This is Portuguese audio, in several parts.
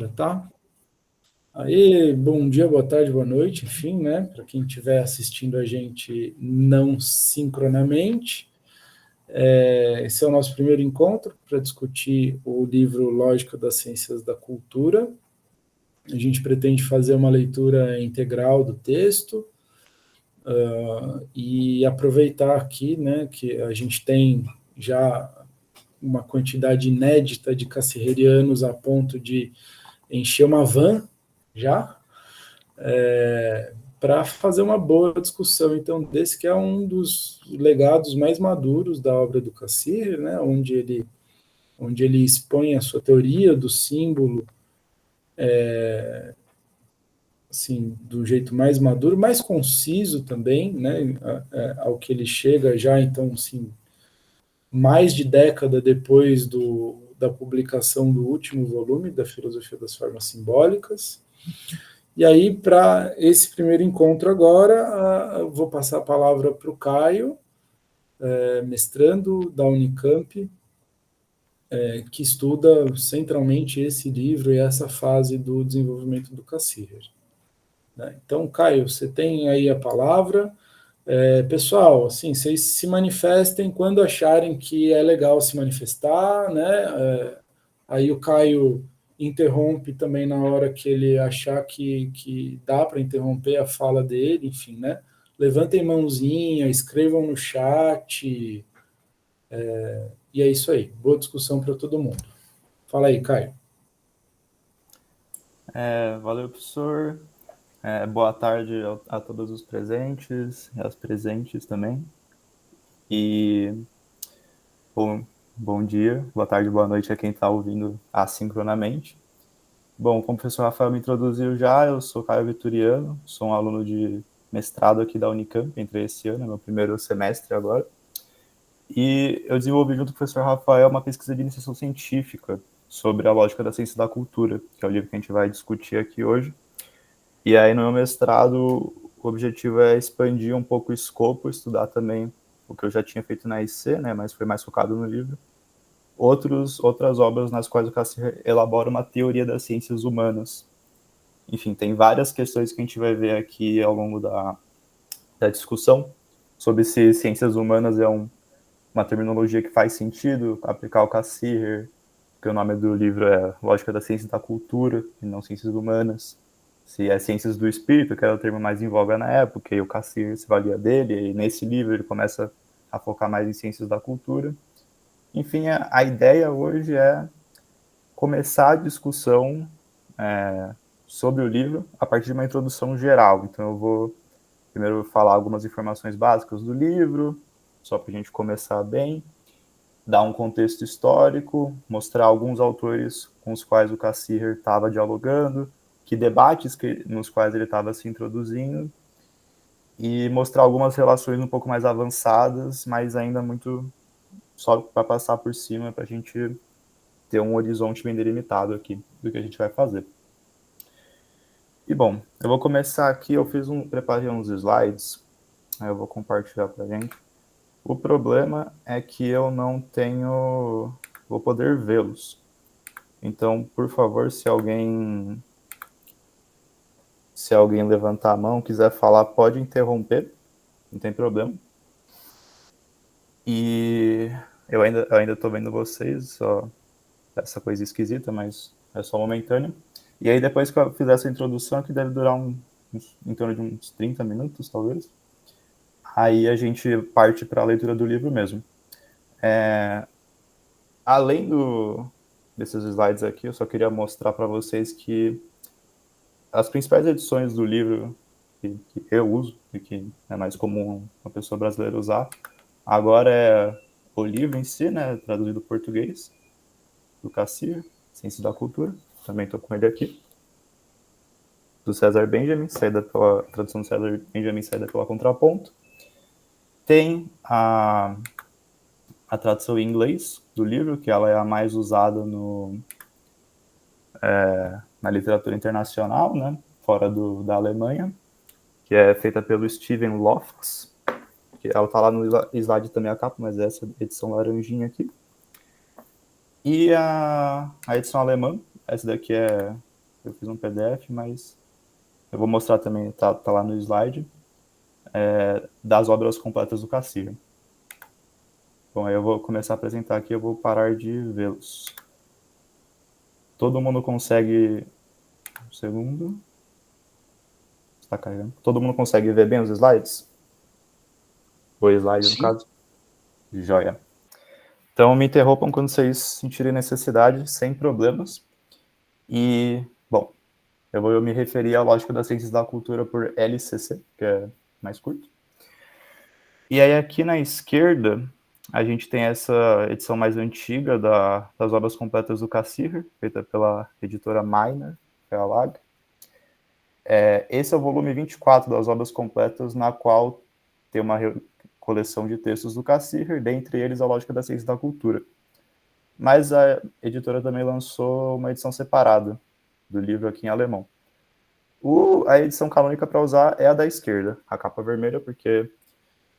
Já tá? Aí, bom dia, boa tarde, boa noite, enfim, né? Para quem estiver assistindo a gente não sincronamente. Esse é o nosso primeiro encontro para discutir o livro Lógica das Ciências da Cultura. A gente pretende fazer uma leitura integral do texto e aproveitar aqui, né, que a gente tem já uma quantidade inédita de cassirrerianos a ponto de encher uma van já, para fazer uma boa discussão, então, desse que é um dos legados mais maduros da obra do Cassirer, né, onde ele expõe a sua teoria do símbolo, assim, do jeito mais maduro, mais conciso também, né, ao que ele chega já, então, assim, mais de década depois da publicação do último volume da Filosofia das Formas Simbólicas. E aí, para esse primeiro encontro agora, eu vou passar a palavra para o Caio, mestrando da Unicamp, que estuda centralmente esse livro e essa fase do desenvolvimento do Cassirer. Né? Então, Caio, você tem aí a palavra. Pessoal, assim, vocês se manifestem quando acharem que é legal se manifestar, né? Aí o Caio interrompe também na hora que ele achar que dá para interromper a fala dele, enfim, né? Levantem mãozinha, escrevam no chat, e é isso aí. Boa discussão para todo mundo. Fala aí, Caio. Valeu, professor. Boa tarde a todos os presentes e as presentes também. E bom dia, boa tarde, boa noite a quem está ouvindo assincronamente. Bom, como o professor Rafael me introduziu já, eu sou Caio Vitoriano, sou um aluno de mestrado aqui da Unicamp, entrei esse ano, é meu primeiro semestre agora. E eu desenvolvi junto com o professor Rafael uma pesquisa de iniciação científica sobre a lógica da ciência da cultura, que é o livro que a gente vai discutir aqui hoje. E aí, no meu mestrado, o objetivo é expandir um pouco o escopo, estudar também o que eu já tinha feito na IC, né, mas foi mais focado no livro. Outras obras nas quais o Cassirer elabora uma teoria das ciências humanas. Enfim, tem várias questões que a gente vai ver aqui ao longo da discussão sobre se ciências humanas é uma terminologia que faz sentido aplicar o Cassirer, que o nome do livro é Lógica da Ciência e da Cultura, e não Ciências Humanas. Se é Ciências do Espírito, que era o termo mais em voga na época, e o Cassirer se valia dele, e nesse livro ele começa a focar mais em Ciências da Cultura. Enfim, a ideia hoje é começar a discussão sobre o livro a partir de uma introdução geral. Então eu vou primeiro falar algumas informações básicas do livro, só para a gente começar bem, dar um contexto histórico, mostrar alguns autores com os quais o Cassirer estava dialogando, que debates nos quais ele estava se introduzindo, e mostrar algumas relações um pouco mais avançadas, mas ainda muito só para passar por cima, para a gente ter um horizonte bem delimitado aqui do que a gente vai fazer. E bom, eu vou começar aqui, preparei uns slides, eu vou compartilhar para a gente. O problema é que eu não vou poder vê-los. Então, por favor, se alguém levantar a mão, quiser falar, pode interromper, não tem problema. E eu ainda estou vendo vocês, só essa coisa esquisita, mas é só momentâneo. E aí, depois que eu fizer essa introdução, que deve durar em torno de uns 30 minutos, talvez, aí a gente parte para a leitura do livro mesmo. Além desses slides aqui, eu só queria mostrar para vocês que as principais edições do livro que eu uso, e que é mais comum uma pessoa brasileira usar, agora é o livro em si, né, traduzido do português, do Cassirer, Ciência da Cultura, também estou com ele aqui, do César Benjamin, tradução do César Benjamin, saída pela Contraponto. Tem a tradução em inglês do livro, que ela é a mais usada na literatura internacional, né, fora da Alemanha, que é feita pelo Steven Lofts, que ela está lá no slide também a capa, mas essa edição laranjinha aqui. E a edição alemã, essa daqui é eu fiz um PDF, mas eu vou mostrar também, tá lá no slide, das obras completas do Cassirer. Bom, aí eu vou começar a apresentar aqui, eu vou parar de vê-los. Todo mundo consegue... Um segundo. Está carregando. Todo mundo consegue ver bem os slides? O slide, no Sim. caso? Joia. Então, me interrompam quando vocês sentirem necessidade, sem problemas. E, bom, eu vou me referir à lógica das ciências da cultura por LCC, que é mais curto. E aí, aqui na esquerda, a gente tem essa edição mais antiga das obras completas do Cassirer, feita pela editora Miner, Verlag. Esse é o volume 24 das obras completas, na qual tem uma coleção de textos do Cassirer, dentre eles a Lógica das Ciências da Cultura. Mas a editora também lançou uma edição separada do livro aqui em alemão. A edição canônica para usar é a da esquerda, a capa vermelha, porque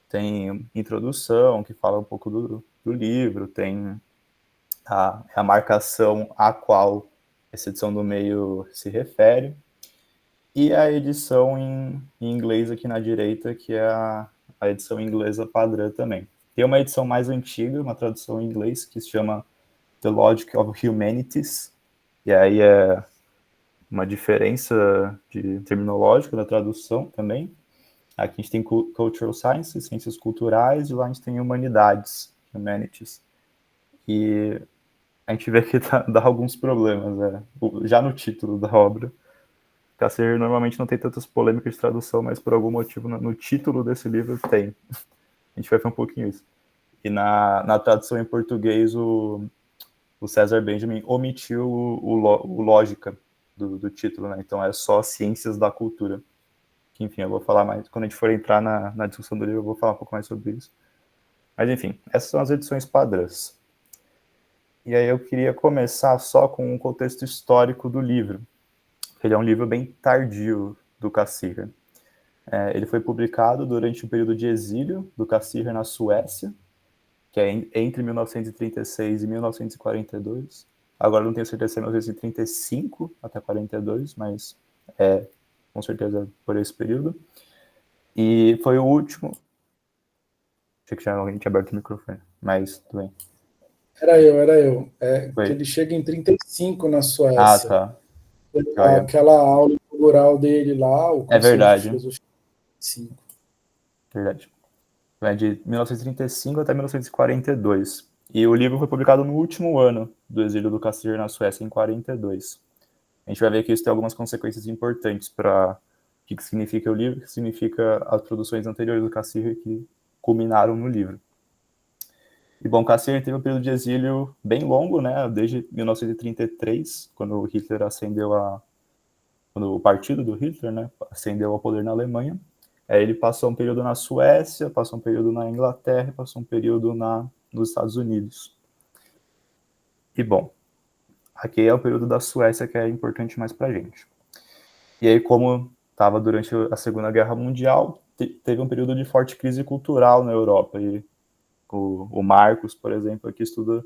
tem introdução, que fala um pouco do livro, tem a marcação a qual essa edição do meio se refere, e a edição em inglês aqui na direita, que é a edição inglesa padrão também. Tem uma edição mais antiga, uma tradução em inglês, que se chama The Logic of Humanities, e aí é uma diferença terminológica da tradução também. Aqui a gente tem Cultural Sciences, Ciências Culturais, e lá a gente tem Humanidades, Humanities. E a gente vê que dá alguns problemas, já no título da obra. Cassirer normalmente não tem tantas polêmicas de tradução, mas por algum motivo no título desse livro tem. A gente vai ver um pouquinho isso. E na tradução em português, o César Benjamin omitiu o lógica do título, né? Então é só Ciências da Cultura. Que, enfim, eu vou falar mais, quando a gente for entrar na discussão do livro, eu vou falar um pouco mais sobre isso. Mas, enfim, essas são as edições padrãs. E aí eu queria começar só com um contexto histórico do livro. Ele é um livro bem tardio do Cassirer. Ele foi publicado durante o período de exílio do Cassirer na Suécia, que é entre 1936 e 1942. Agora não tenho certeza se é 1935 até 42, mas com certeza por esse período. E foi o último... Achei que já alguém tinha aberto o microfone, mas tudo bem. Era eu. Que Foi. ele chega em 35 na Ah, Suécia. tá. Joia. Aquela aula inaugural dele lá, o É Conselho de verdade. Filosofia 5. Verdade. É de 1935 até 1942. E o livro foi publicado no último ano do exílio do Cassirer na Suécia, em 42. A gente vai ver que isso tem algumas consequências importantes para o que significa o livro, o que significa as produções anteriores do Cassirer que culminaram no livro. E, bom, Cassirer teve um período de exílio bem longo, né, desde 1933, quando Hitler quando o partido do Hitler, né, ascendeu ao poder na Alemanha. Ele passou um período na Suécia, passou um período na Inglaterra, passou um período nos Estados Unidos. E, bom, aqui é o período da Suécia que é importante mais para a gente. E aí, como estava durante a Segunda Guerra Mundial, teve um período de forte crise cultural na Europa. E o Marcos, por exemplo, aqui estuda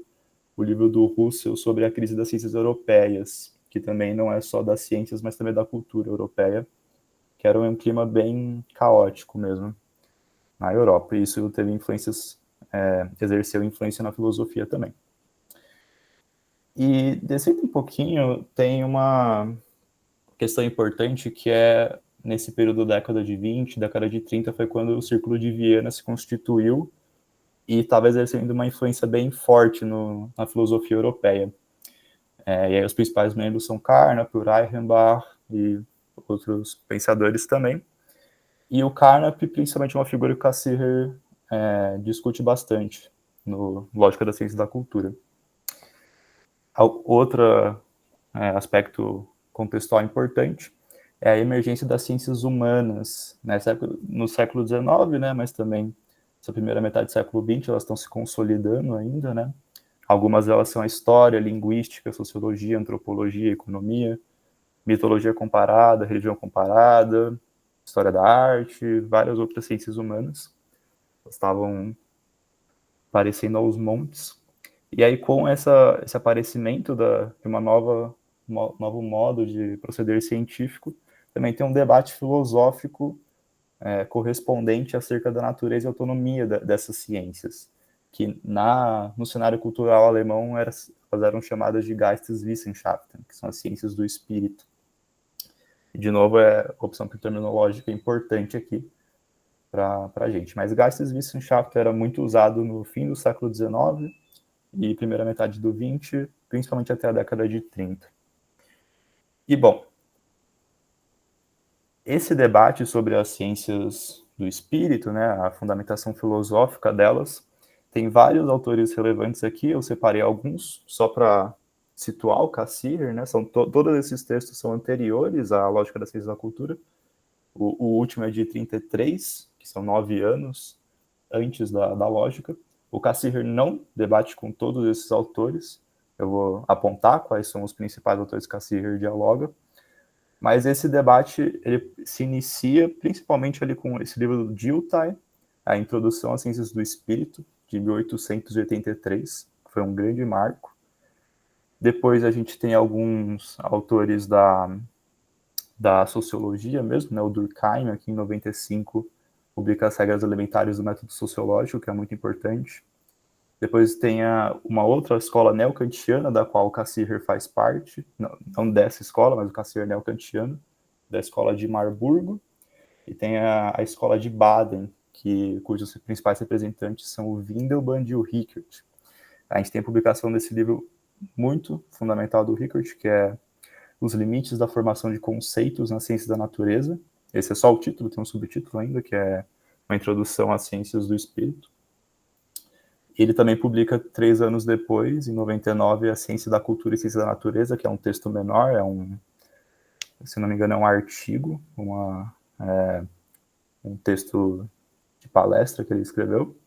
o livro do Russell sobre a crise das ciências europeias, que também não é só das ciências, mas também da cultura europeia, que era um clima bem caótico mesmo na Europa. E isso teve influências, exerceu influência na filosofia também. E descendo um pouquinho, tem uma questão importante que é, nesse período da década de 20, década de 30, foi quando o Círculo de Viena se constituiu e estava exercendo uma influência bem forte na filosofia europeia. E aí os principais membros são Carnap, Reichenbach e outros pensadores também. E o Carnap, principalmente, é uma figura que o Cassirer discute bastante no Lógica da Ciência e da Cultura. Outro aspecto contextual importante é a emergência das ciências humanas no século XIX, né, mas também nessa primeira metade do século XX, elas estão se consolidando ainda, né? Algumas delas são a história, a linguística, a sociologia, a antropologia, a economia, mitologia comparada, religião comparada, história da arte, várias outras ciências humanas. Elas estavam aparecendo aos montes. E aí, com esse aparecimento de uma nova novo modo de proceder científico, também tem um debate filosófico correspondente acerca da natureza e autonomia dessas ciências, que no cenário cultural alemão elas eram chamadas de Geisteswissenschaften, que são as ciências do espírito. E, de novo, a opção terminológica importante aqui para a gente. Mas Geisteswissenschaft era muito usado no fim do século XIX e primeira metade do XX, principalmente até a década de 30. E, bom, esse debate sobre as ciências do espírito, né, a fundamentação filosófica delas, tem vários autores relevantes aqui, eu separei alguns só para situar o Cassirer, né, todos esses textos são anteriores à Lógica da Ciência da Cultura. O último é de 33, que são 9 anos antes da Lógica. O Cassirer não debate com todos esses autores, eu vou apontar quais são os principais autores que Cassirer dialoga, mas esse debate ele se inicia principalmente ali com esse livro do Dilthey, A Introdução às Ciências do Espírito, de 1883, que foi um grande marco. Depois a gente tem alguns autores da sociologia mesmo, né? O Durkheim, aqui em 95, publica as regras elementares do método sociológico, que é muito importante. Depois tem uma outra escola neocantiana, da qual o Cassirer faz parte, não dessa escola, mas o Cassirer neocantiano, da escola de Marburgo. E tem a escola de Baden, cujos principais representantes são o Windelband e o Rickert. A gente tem a publicação desse livro muito fundamental do Rickert, que é Os Limites da Formação de Conceitos na Ciência da Natureza. Esse é só o título, tem um subtítulo ainda, que é Uma Introdução às Ciências do Espírito. Ele também publica 3 anos depois, em 99, A Ciência da Cultura e Ciência da Natureza, que é um texto menor, se não me engano, é um artigo, um texto de palestra que ele escreveu.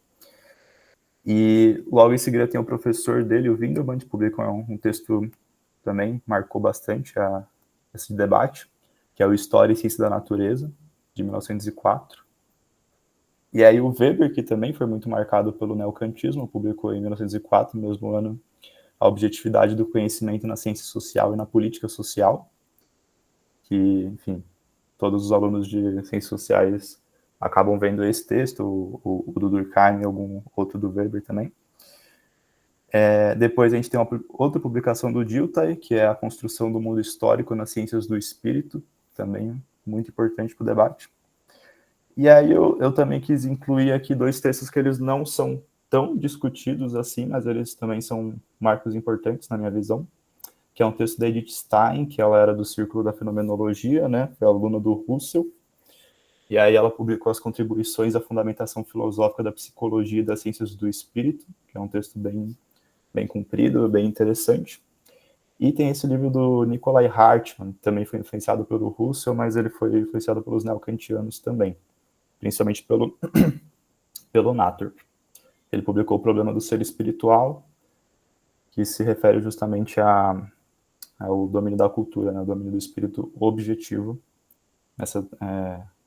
E logo em seguida tem o professor dele, o Windelband, publica um texto também, marcou bastante esse debate, que é o História e Ciência da Natureza, de 1904. E aí o Weber, que também foi muito marcado pelo neocantismo, publicou em 1904, no mesmo ano, A Objetividade do Conhecimento na Ciência Social e na Política Social, que, enfim, todos os alunos de Ciências Sociais acabam vendo esse texto, o do Durkheim e algum outro do Weber também. Depois a gente tem outra publicação do Dilthey, que é A Construção do Mundo Histórico nas Ciências do Espírito, também muito importante para o debate. E aí eu também quis incluir aqui 2 textos que eles não são tão discutidos assim, mas eles também são marcos importantes na minha visão, que é um texto da Edith Stein, que ela era do Círculo da Fenomenologia, né, foi aluna do Russell, e aí ela publicou as contribuições à fundamentação filosófica da psicologia e das ciências do espírito, que é um texto bem comprido, bem interessante. E tem esse livro do Nikolai Hartmann, que também foi influenciado pelo Russell, mas ele foi influenciado pelos neocantianos também, principalmente pelo Natter. Ele publicou O Problema do Ser Espiritual, que se refere justamente ao domínio da cultura, né, o domínio do espírito objetivo, nessa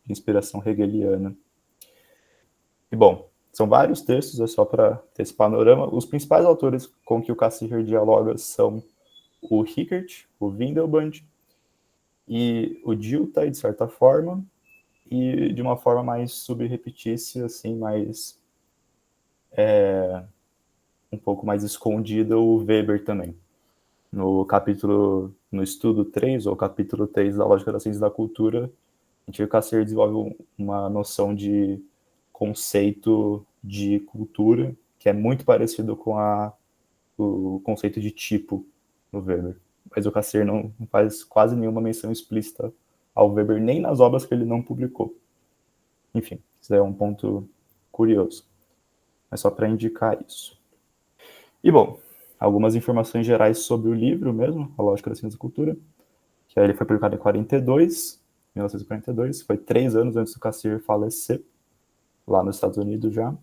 inspiração hegeliana. E, bom, são vários textos, é só para ter esse panorama. Os principais autores com que o Cassirer dialoga são o Rickert, o Windelband e o Dilthey, de certa forma, e de uma forma mais subrepetícia, assim, um pouco mais escondida, o Weber também. No estudo 3, ou capítulo 3 da Lógica da Ciência da Cultura, a gente vê que o Cassirer desenvolve uma noção de conceito de cultura, que é muito parecido com o conceito de tipo no Weber. Mas o Cassirer não faz quase nenhuma menção explícita ao Weber, nem nas obras que ele não publicou. Enfim, isso é um ponto curioso. É só para indicar isso. E, bom, algumas informações gerais sobre o livro mesmo, A Lógica da Ciência da Cultura, que aí ele foi publicado em 1942, foi 3 anos antes do Cassirer falecer, lá nos Estados Unidos já.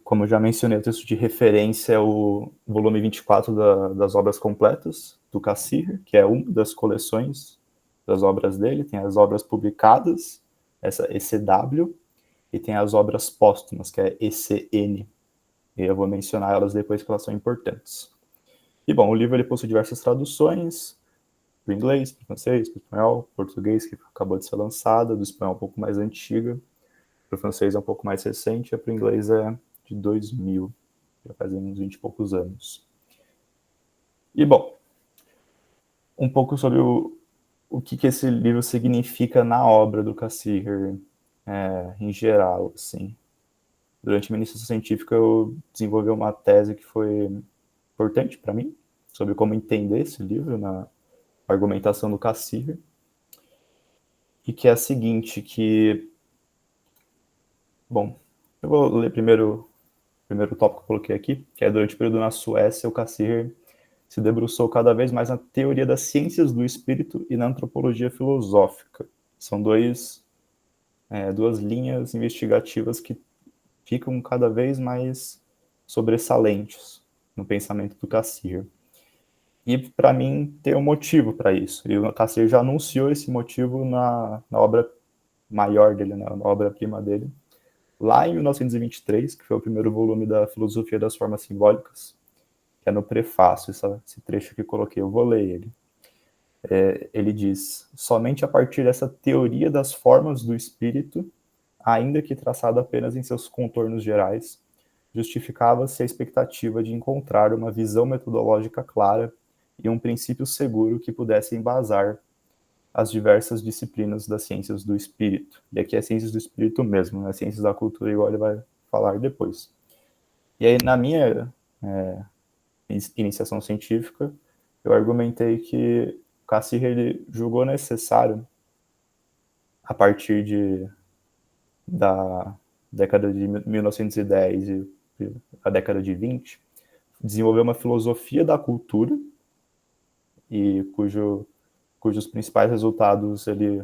Como eu já mencionei, o texto de referência é o volume 24 das obras completas do Cassirer, que é uma das coleções das obras dele. Tem as obras publicadas, essa ECW, e tem as obras póstumas, que é ECN. E eu vou mencionar elas depois, que elas são importantes. E, bom, o livro ele possui diversas traduções, do inglês, para o francês, para o espanhol, português, que acabou de ser lançada, do espanhol um pouco mais antiga, para o francês é um pouco mais recente, e para o inglês é de 2000, já faz uns 20 e poucos anos. E, bom, um pouco sobre o que esse livro significa na obra do Cassirer, em geral, assim. Durante a minha iniciação científica, eu desenvolvi uma tese que foi importante para mim, sobre como entender esse livro na argumentação do Cassirer, e que é a seguinte, que, bom, eu vou ler primeiro tópico que eu coloquei aqui, que é durante o período na Suécia, o Cassirer se debruçou cada vez mais na teoria das ciências do espírito e na antropologia filosófica. São duas linhas investigativas que ficam cada vez mais sobressalentes no pensamento do Cassirer. E, para mim, tem um motivo para isso. E o Cassirer já anunciou esse motivo na obra maior dele, na obra-prima dele, lá em 1923, que foi o primeiro volume da Filosofia das Formas Simbólicas, que é no prefácio, esse trecho que eu coloquei, eu vou ler ele. Ele diz: somente a partir dessa teoria das formas do espírito, ainda que traçada apenas em seus contornos gerais, justificava-se a expectativa de encontrar uma visão metodológica clara e um princípio seguro que pudesse embasar as diversas disciplinas das ciências do espírito. E aqui é ciências do espírito mesmo, né? Ciências da cultura, igual ele vai falar depois. E aí, na minha iniciação científica, eu argumentei que Cassirer ele julgou necessário, a partir da década de 1910 e a década de 20, desenvolver uma filosofia da cultura, e cujos principais resultados ele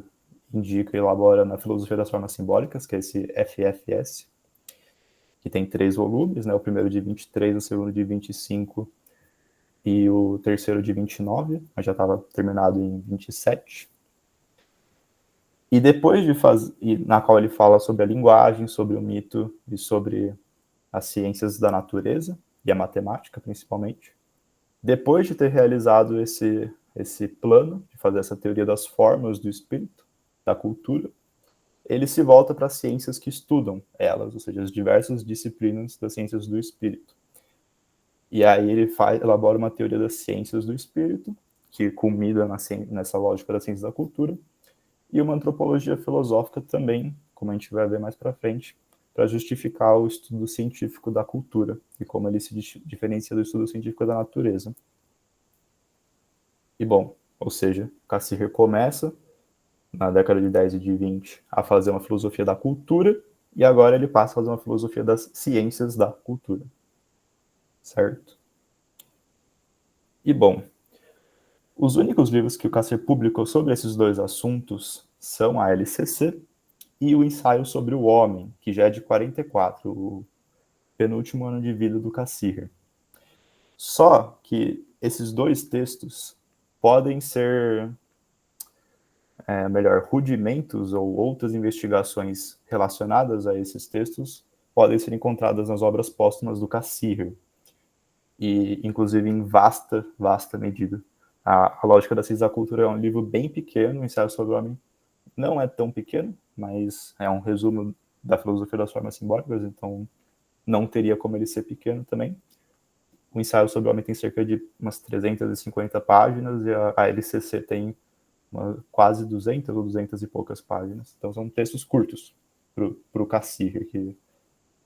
indica e elabora na Filosofia das Formas Simbólicas, que é esse FFS, que tem 3 volumes, né? O primeiro de 23, o segundo de 25 e o terceiro de 29, mas já estava terminado em 27. E depois de fazer, na qual ele fala sobre a linguagem, sobre o mito e sobre as ciências da natureza e a matemática, principalmente. Depois de ter realizado esse plano de fazer essa teoria das formas do espírito, da cultura, ele se volta para as ciências que estudam elas, ou seja, as diversas disciplinas das ciências do espírito. E aí ele elabora uma teoria das ciências do espírito, que culmina nessa lógica da ciência da cultura, e uma antropologia filosófica também, como a gente vai ver mais para frente, para justificar o estudo científico da cultura e como ele se diferencia do estudo científico da natureza. E, bom, ou seja, Cassirer começa, na década de 10 e de 20, a fazer uma filosofia da cultura, e agora ele passa a fazer uma filosofia das ciências da cultura. Certo? E, bom, os únicos livros que o Cassirer publicou sobre esses dois assuntos são a LCC e o Ensaio sobre o Homem, que já é de 44, o penúltimo ano de vida do Cassirer. Só que esses dois textos podem ser, rudimentos ou outras investigações relacionadas a esses textos podem ser encontradas nas obras póstumas do Cassirer, e inclusive em vasta medida. A Lógica da Ciência da Cultura é um livro bem pequeno, o Ensaio sobre o Homem não é tão pequeno, mas é um resumo da filosofia das formas simbólicas, então não teria como ele ser pequeno também. O Ensaio sobre o Homem tem cerca de umas 350 páginas e a LCC tem quase 200 ou 200 e poucas páginas. Então são textos curtos para o Cassirer, que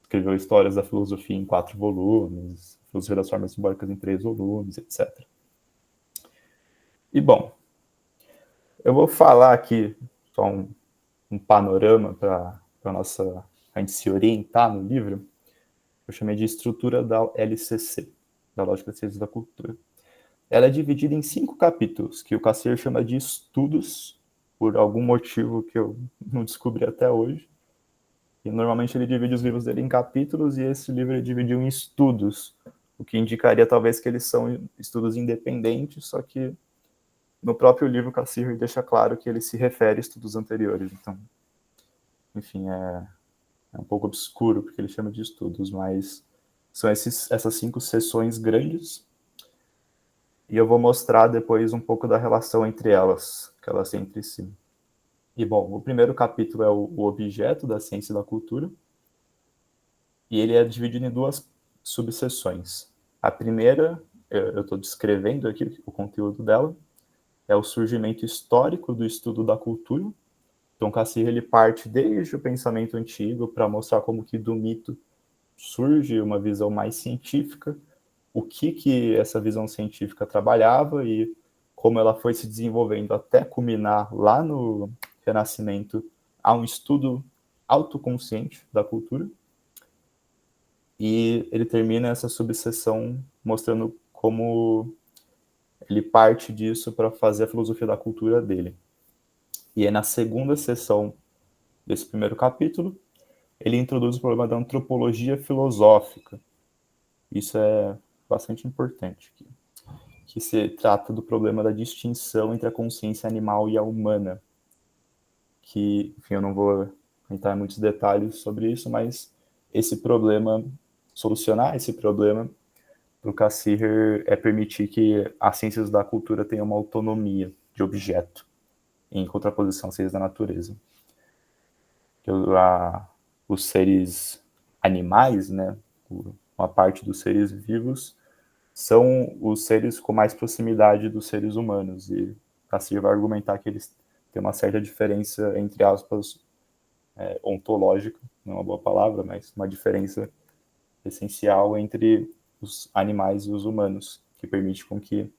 escreveu Histórias da Filosofia em 4 volumes, Filosofia das Formas Simbólicas em 3 volumes, etc. E, bom, eu vou falar aqui só um panorama para a gente se orientar no livro. Eu chamei de estrutura da LCC, da Lógica das Ciências da Cultura. Ela é dividida em 5 capítulos, que o Cassirer chama de estudos, por algum motivo que eu não descobri até hoje. E normalmente ele divide os livros dele em capítulos, e esse livro ele dividiu em estudos, o que indicaria talvez que eles são estudos independentes, só que no próprio livro Cassirer deixa claro que ele se refere a estudos anteriores. Então, enfim, é um pouco obscuro porque ele chama de estudos, mas são essas 5 sessões grandes, E eu vou mostrar depois um pouco da relação entre elas, que elas têm entre si. E, bom, o primeiro capítulo é o objeto da ciência da cultura, e ele é dividido em duas subseções. A primeira, eu estou descrevendo aqui o conteúdo dela, é o surgimento histórico do estudo da cultura. Então, Cassirer, ele parte desde o pensamento antigo para mostrar como que do mito surge uma visão mais científica, o que essa visão científica trabalhava e como ela foi se desenvolvendo até culminar lá no Renascimento a um estudo autoconsciente da cultura. E ele termina essa subseção mostrando como ele parte disso para fazer a filosofia da cultura dele. E é na segunda sessão desse primeiro capítulo, ele introduz o problema da antropologia filosófica. Isso é bastante importante aqui, que se trata do problema da distinção entre a consciência animal e a humana, que, enfim, eu não vou entrar em muitos detalhes sobre isso, mas esse problema, solucionar esse problema para o Cassirer é permitir que as ciências da cultura tenham uma autonomia de objeto, em contraposição às ciências da natureza. Que os seres animais, né, uma parte dos seres vivos, são os seres com mais proximidade dos seres humanos. E Cassirer vai argumentar que eles têm uma certa diferença, entre aspas, ontológica, não é uma boa palavra, mas uma diferença essencial entre os animais e os humanos, que permite com que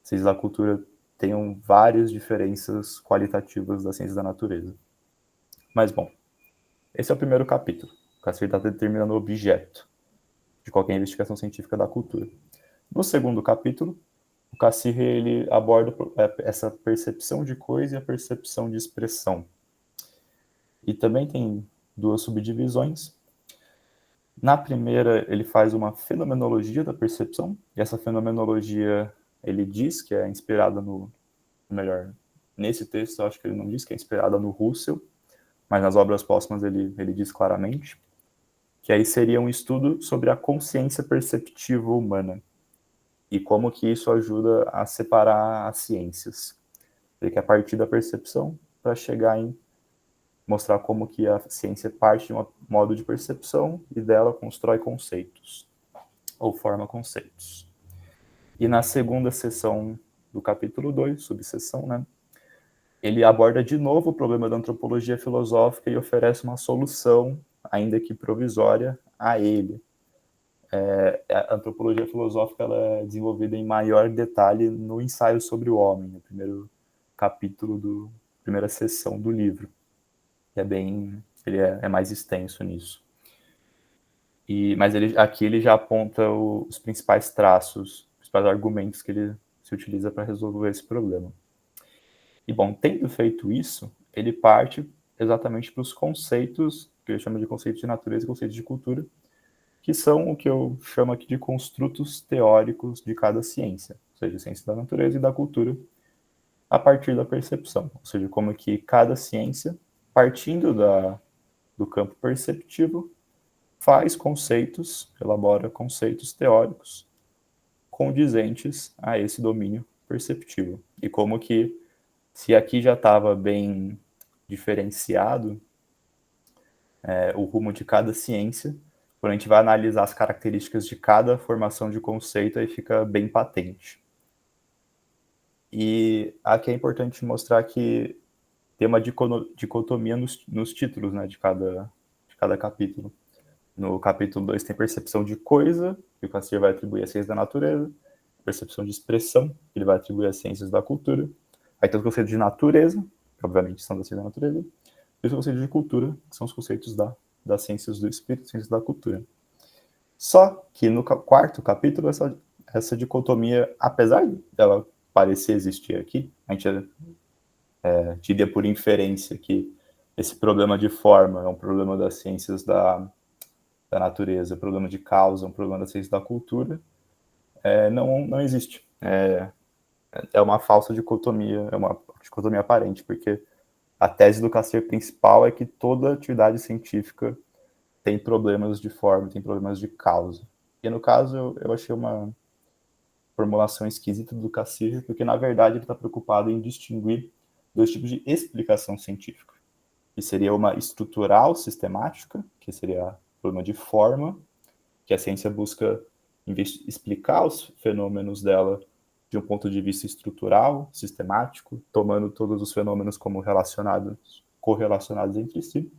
ciências da cultura tenham várias diferenças qualitativas das ciências da natureza. Mas, bom, esse é o primeiro capítulo. O Cassirer está determinando o objeto de qualquer investigação científica da cultura. No segundo capítulo, o Cassirer ele aborda essa percepção de coisa e a percepção de expressão. E também tem duas subdivisões. Na primeira, ele faz uma fenomenologia da percepção, e essa fenomenologia ele diz que é inspirada melhor, nesse texto eu acho que ele não diz que é inspirada no Russell, mas nas obras póstumas ele diz claramente, que aí seria um estudo sobre a consciência perceptiva humana e como que isso ajuda a separar as ciências. Ele quer partir da percepção para chegar em mostrar como que a ciência parte de um modo de percepção e dela constrói conceitos, ou forma conceitos. E na segunda sessão do capítulo 2, subseção, né, ele aborda de novo o problema da antropologia filosófica e oferece uma solução, ainda que provisória, a ele. A antropologia filosófica ela é desenvolvida em maior detalhe no ensaio sobre o homem, no primeiro capítulo primeira sessão do livro. Ele é mais extenso nisso. Mas aqui ele já aponta os principais traços, os principais argumentos que ele se utiliza para resolver esse problema. E, bom, tendo feito isso, ele parte exatamente para os conceitos, que ele chama de conceitos de natureza e conceitos de cultura, que são o que eu chamo aqui de construtos teóricos de cada ciência, ou seja, a ciência da natureza e da cultura, a partir da percepção, ou seja, como que cada ciência, partindo do campo perceptivo, elabora conceitos teóricos condizentes a esse domínio perceptivo. E como que, se aqui já estava bem diferenciado o rumo de cada ciência, quando a gente vai analisar as características de cada formação de conceito, aí fica bem patente. E aqui é importante mostrar que tem uma dicotomia nos títulos, né, de cada capítulo. No capítulo 2 tem percepção de coisa, que o Cassirer vai atribuir às ciências da natureza, percepção de expressão, que ele vai atribuir às ciências da cultura. Aí tem os conceitos de natureza, que obviamente são da ciência da natureza, e os conceitos de cultura, que são os conceitos das ciências do espírito, ciências da cultura. Só que no quarto capítulo, essa dicotomia, apesar dela parecer existir aqui, a gente diria por inferência que esse problema de forma é um problema das ciências da natureza, problema de causa, um problema da ciência da cultura, não existe. É uma falsa dicotomia, é uma dicotomia aparente, porque a tese do Cassirer principal é que toda atividade científica tem problemas de forma, tem problemas de causa. E no caso, eu achei uma formulação esquisita do Cassirer, porque, na verdade, ele está preocupado em distinguir dois tipos de explicação científica, que seria uma estrutural sistemática, que seria problema de forma, que a ciência busca explicar os fenômenos dela de um ponto de vista estrutural, sistemático, tomando todos os fenômenos como correlacionados entre si,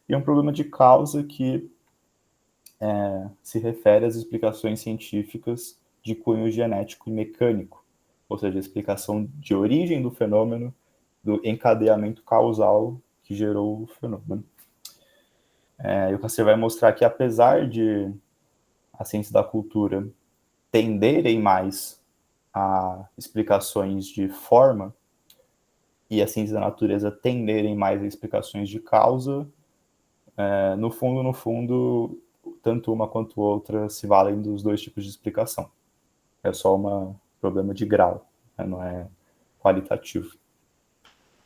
e um problema de causa que se refere às explicações científicas de cunho genético e mecânico, ou seja, a explicação de origem do fenômeno, do encadeamento causal que gerou o fenômeno. E o Cassirer vai mostrar que, apesar de a ciência da cultura tenderem mais a explicações de forma e a ciência da natureza tenderem mais a explicações de causa, no fundo, tanto uma quanto outra se valem dos dois tipos de explicação. É só um problema de grau, né? Não é qualitativo.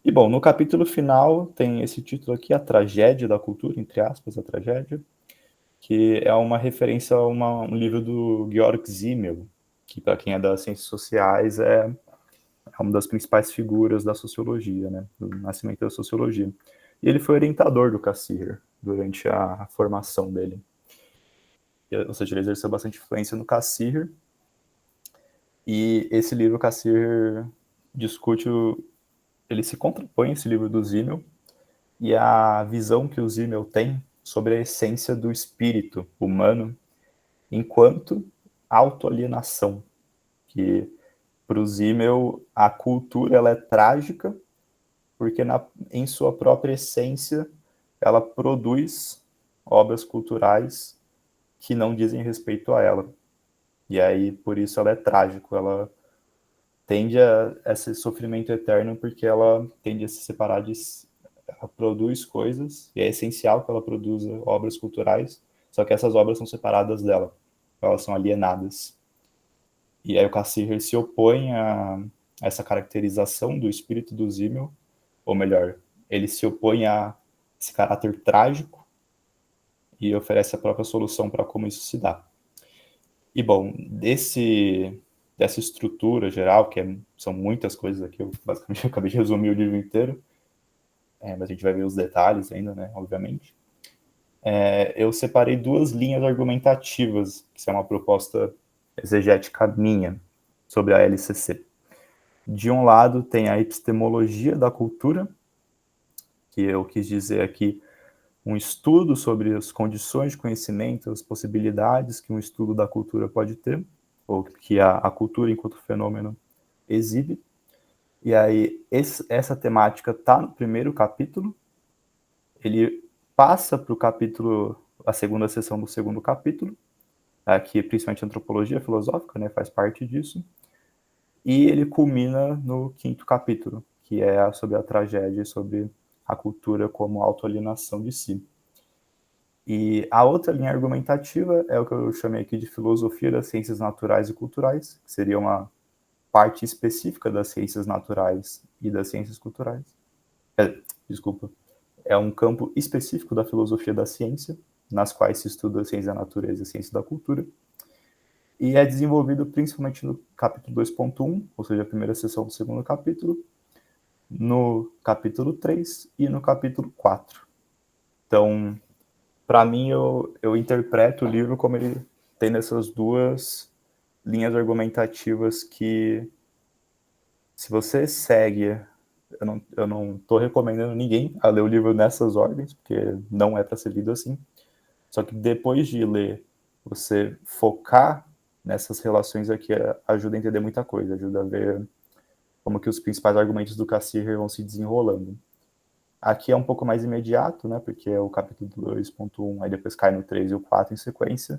E, bom, no capítulo final tem esse título aqui, A Tragédia da Cultura, entre aspas, a tragédia, que é uma referência a um livro do Georg Simmel, que, para quem é das ciências sociais, é uma das principais figuras da sociologia, né, do nascimento da sociologia. E ele foi orientador do Cassirer durante a formação dele. Ou seja, ele exerceu bastante influência no Cassirer. E esse livro, o Cassirer discute, ele se contrapõe a esse livro do Simmel, e a visão que o Simmel tem sobre a essência do espírito humano enquanto autoalienação, que para o Simmel a cultura ela é trágica porque em sua própria essência ela produz obras culturais que não dizem respeito a ela. E aí, por isso ela é trágica, ela tende a esse sofrimento eterno porque ela tende a se separar ela produz coisas, e é essencial que ela produza obras culturais, só que essas obras são separadas dela, elas são alienadas. E aí o Cassirer se opõe a essa caracterização do espírito do Simmel, ou melhor, ele se opõe a esse caráter trágico e oferece a própria solução para como isso se dá. E, bom, dessa estrutura geral, são muitas coisas aqui, eu basicamente acabei de resumir o livro inteiro, mas a gente vai ver os detalhes ainda, né, obviamente. Eu separei duas linhas argumentativas, que é uma proposta exegética minha, sobre a LCC. De um lado tem a epistemologia da cultura, que eu quis dizer aqui um estudo sobre as condições de conhecimento, as possibilidades que um estudo da cultura pode ter, ou que a cultura enquanto fenômeno exibe. E aí essa temática está no primeiro capítulo, ele passa para o capítulo, a segunda seção do segundo capítulo, aqui principalmente antropologia filosófica, né, faz parte disso, e ele culmina no quinto capítulo, que é sobre a tragédia e sobre a cultura como autoalienação de si. E a outra linha argumentativa é o que eu chamei aqui de filosofia das ciências naturais e culturais, que seria uma parte específica das ciências naturais e das ciências culturais. É um campo específico da filosofia da ciência, nas quais se estuda a ciência da natureza e a ciência da cultura, e é desenvolvido principalmente no capítulo 2.1, ou seja, a primeira seção do segundo capítulo, no capítulo 3 e no capítulo 4. Então, para mim, eu interpreto o livro como ele tem essas duas linhas argumentativas que, se você segue, eu não estou recomendando ninguém a ler o livro nessas ordens, porque não é para ser lido assim, só que depois de ler, você focar nessas relações aqui ajuda a entender muita coisa, ajuda a ver como que os principais argumentos do Cassirer vão se desenrolando. Aqui é um pouco mais imediato, né, porque é o capítulo 2.1, aí depois cai no 3 e o 4 em sequência.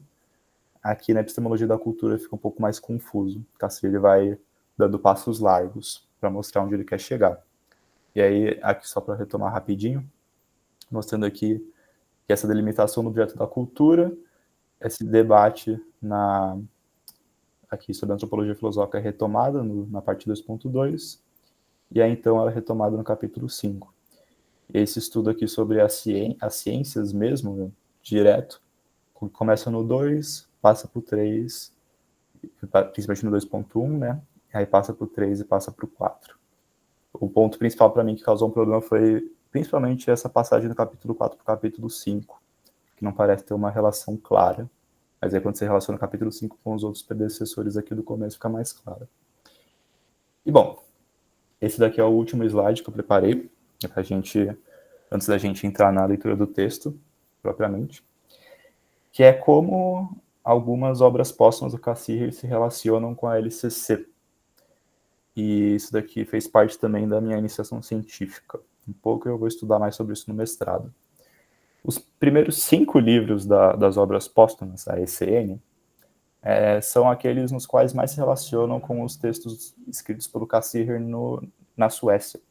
Aqui na epistemologia da cultura fica um pouco mais confuso. O Cassirer vai dando passos largos para mostrar onde ele quer chegar. E aí, aqui só para retomar rapidinho, mostrando aqui que essa delimitação do objeto da cultura, esse debate aqui sobre a antropologia filosófica é retomada na parte 2.2, e aí então ela é retomada no capítulo 5. Esse estudo aqui sobre as ciências mesmo, né, direto, começa no 2, passa para o 3 principalmente no 2.1, né? Aí passa para o 3 e passa para o 4. O ponto principal para mim que causou um problema foi principalmente essa passagem do capítulo 4 para o capítulo 5, que não parece ter uma relação clara. Mas aí quando você relaciona o capítulo 5 com os outros predecessores aqui do começo, fica mais claro. E bom, esse daqui é o último slide que eu preparei, pra gente, antes da gente entrar na leitura do texto, propriamente, que é como algumas obras póstumas do Cassirer se relacionam com a LCC. E isso daqui fez parte também da minha iniciação científica. Um pouco eu vou estudar mais sobre isso no mestrado. Os primeiros 5 livros das obras póstumas, a ECN, são aqueles nos quais mais se relacionam com os textos escritos pelo Cassirer na Suécia.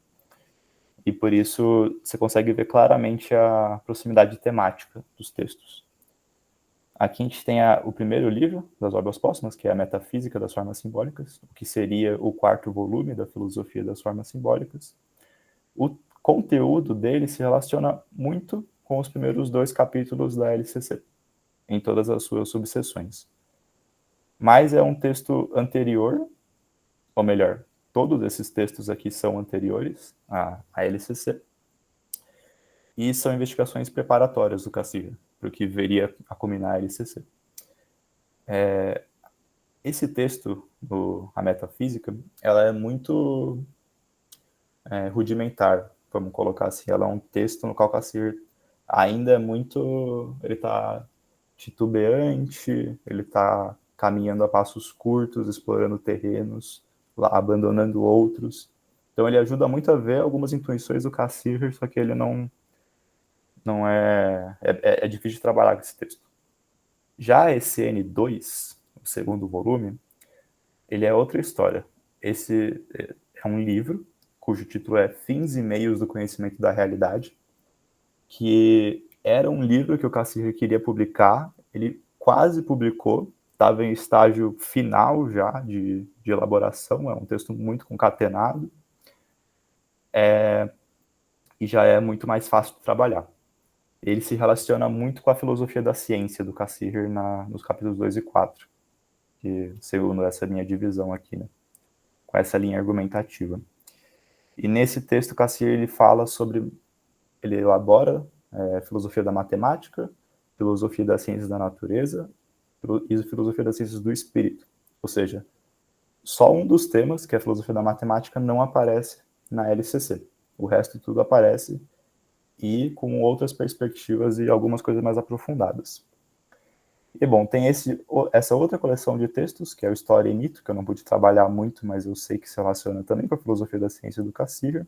E por isso você consegue ver claramente a proximidade temática dos textos. Aqui a gente tem o primeiro livro das obras póstumas, que é a Metafísica das Formas Simbólicas, o que seria o 4º volume da Filosofia das Formas Simbólicas. O conteúdo dele se relaciona muito com os primeiros 2 capítulos da LCC, em todas as suas subseções. Mas é um texto anterior, ou melhor, todos esses textos aqui são anteriores à LCC, e são investigações preparatórias do Cassirer, para o que veria a culminar a LCC. Esse texto, a Metafísica, ela é muito rudimentar, vamos colocar assim. Ela é um texto no qual o Cassirer ainda é muito... Ele está titubeante, ele está caminhando a passos curtos, explorando terrenos, abandonando outros. Então ele ajuda muito a ver algumas intuições do Cassirer, só que ele não é difícil de trabalhar com esse texto. Já esse N2, o segundo volume, ele é outra história. Esse é um livro cujo título é Fins e Meios do Conhecimento da Realidade, que era um livro que o Cassirer queria publicar, ele quase publicou, estava em estágio final já de elaboração, é um texto muito concatenado, e já é muito mais fácil de trabalhar. Ele se relaciona muito com a filosofia da ciência do Cassirer nos capítulos 2 e 4, que, segundo essa minha divisão aqui, né, com essa linha argumentativa. E nesse texto, Cassirer ele fala sobre, ele elabora filosofia da matemática, filosofia das ciências da natureza e filosofia das ciências do espírito. Ou seja, só um dos temas, que é a filosofia da matemática, não aparece na LCC. O resto tudo aparece, e com outras perspectivas e algumas coisas mais aprofundadas. E bom, tem essa outra coleção de textos, que é o História e Mito, que eu não pude trabalhar muito, mas eu sei que se relaciona também com a filosofia da ciência do Cassirer,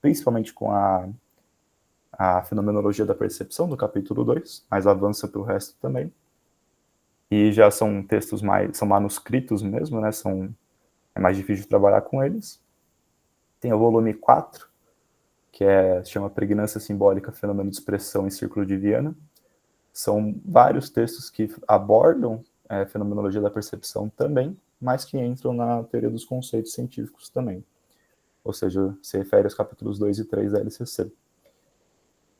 principalmente com a fenomenologia da percepção, do capítulo 2, mas avança para o resto também. E já são textos são manuscritos mesmo, né? É mais difícil de trabalhar com eles. Tem o volume 4, que se chama Pregnância Simbólica, Fenômeno de Expressão em Círculo de Viena. São vários textos que abordam fenomenologia da percepção também, mas que entram na teoria dos conceitos científicos também. Ou seja, se refere aos capítulos 2 e 3 da LCC.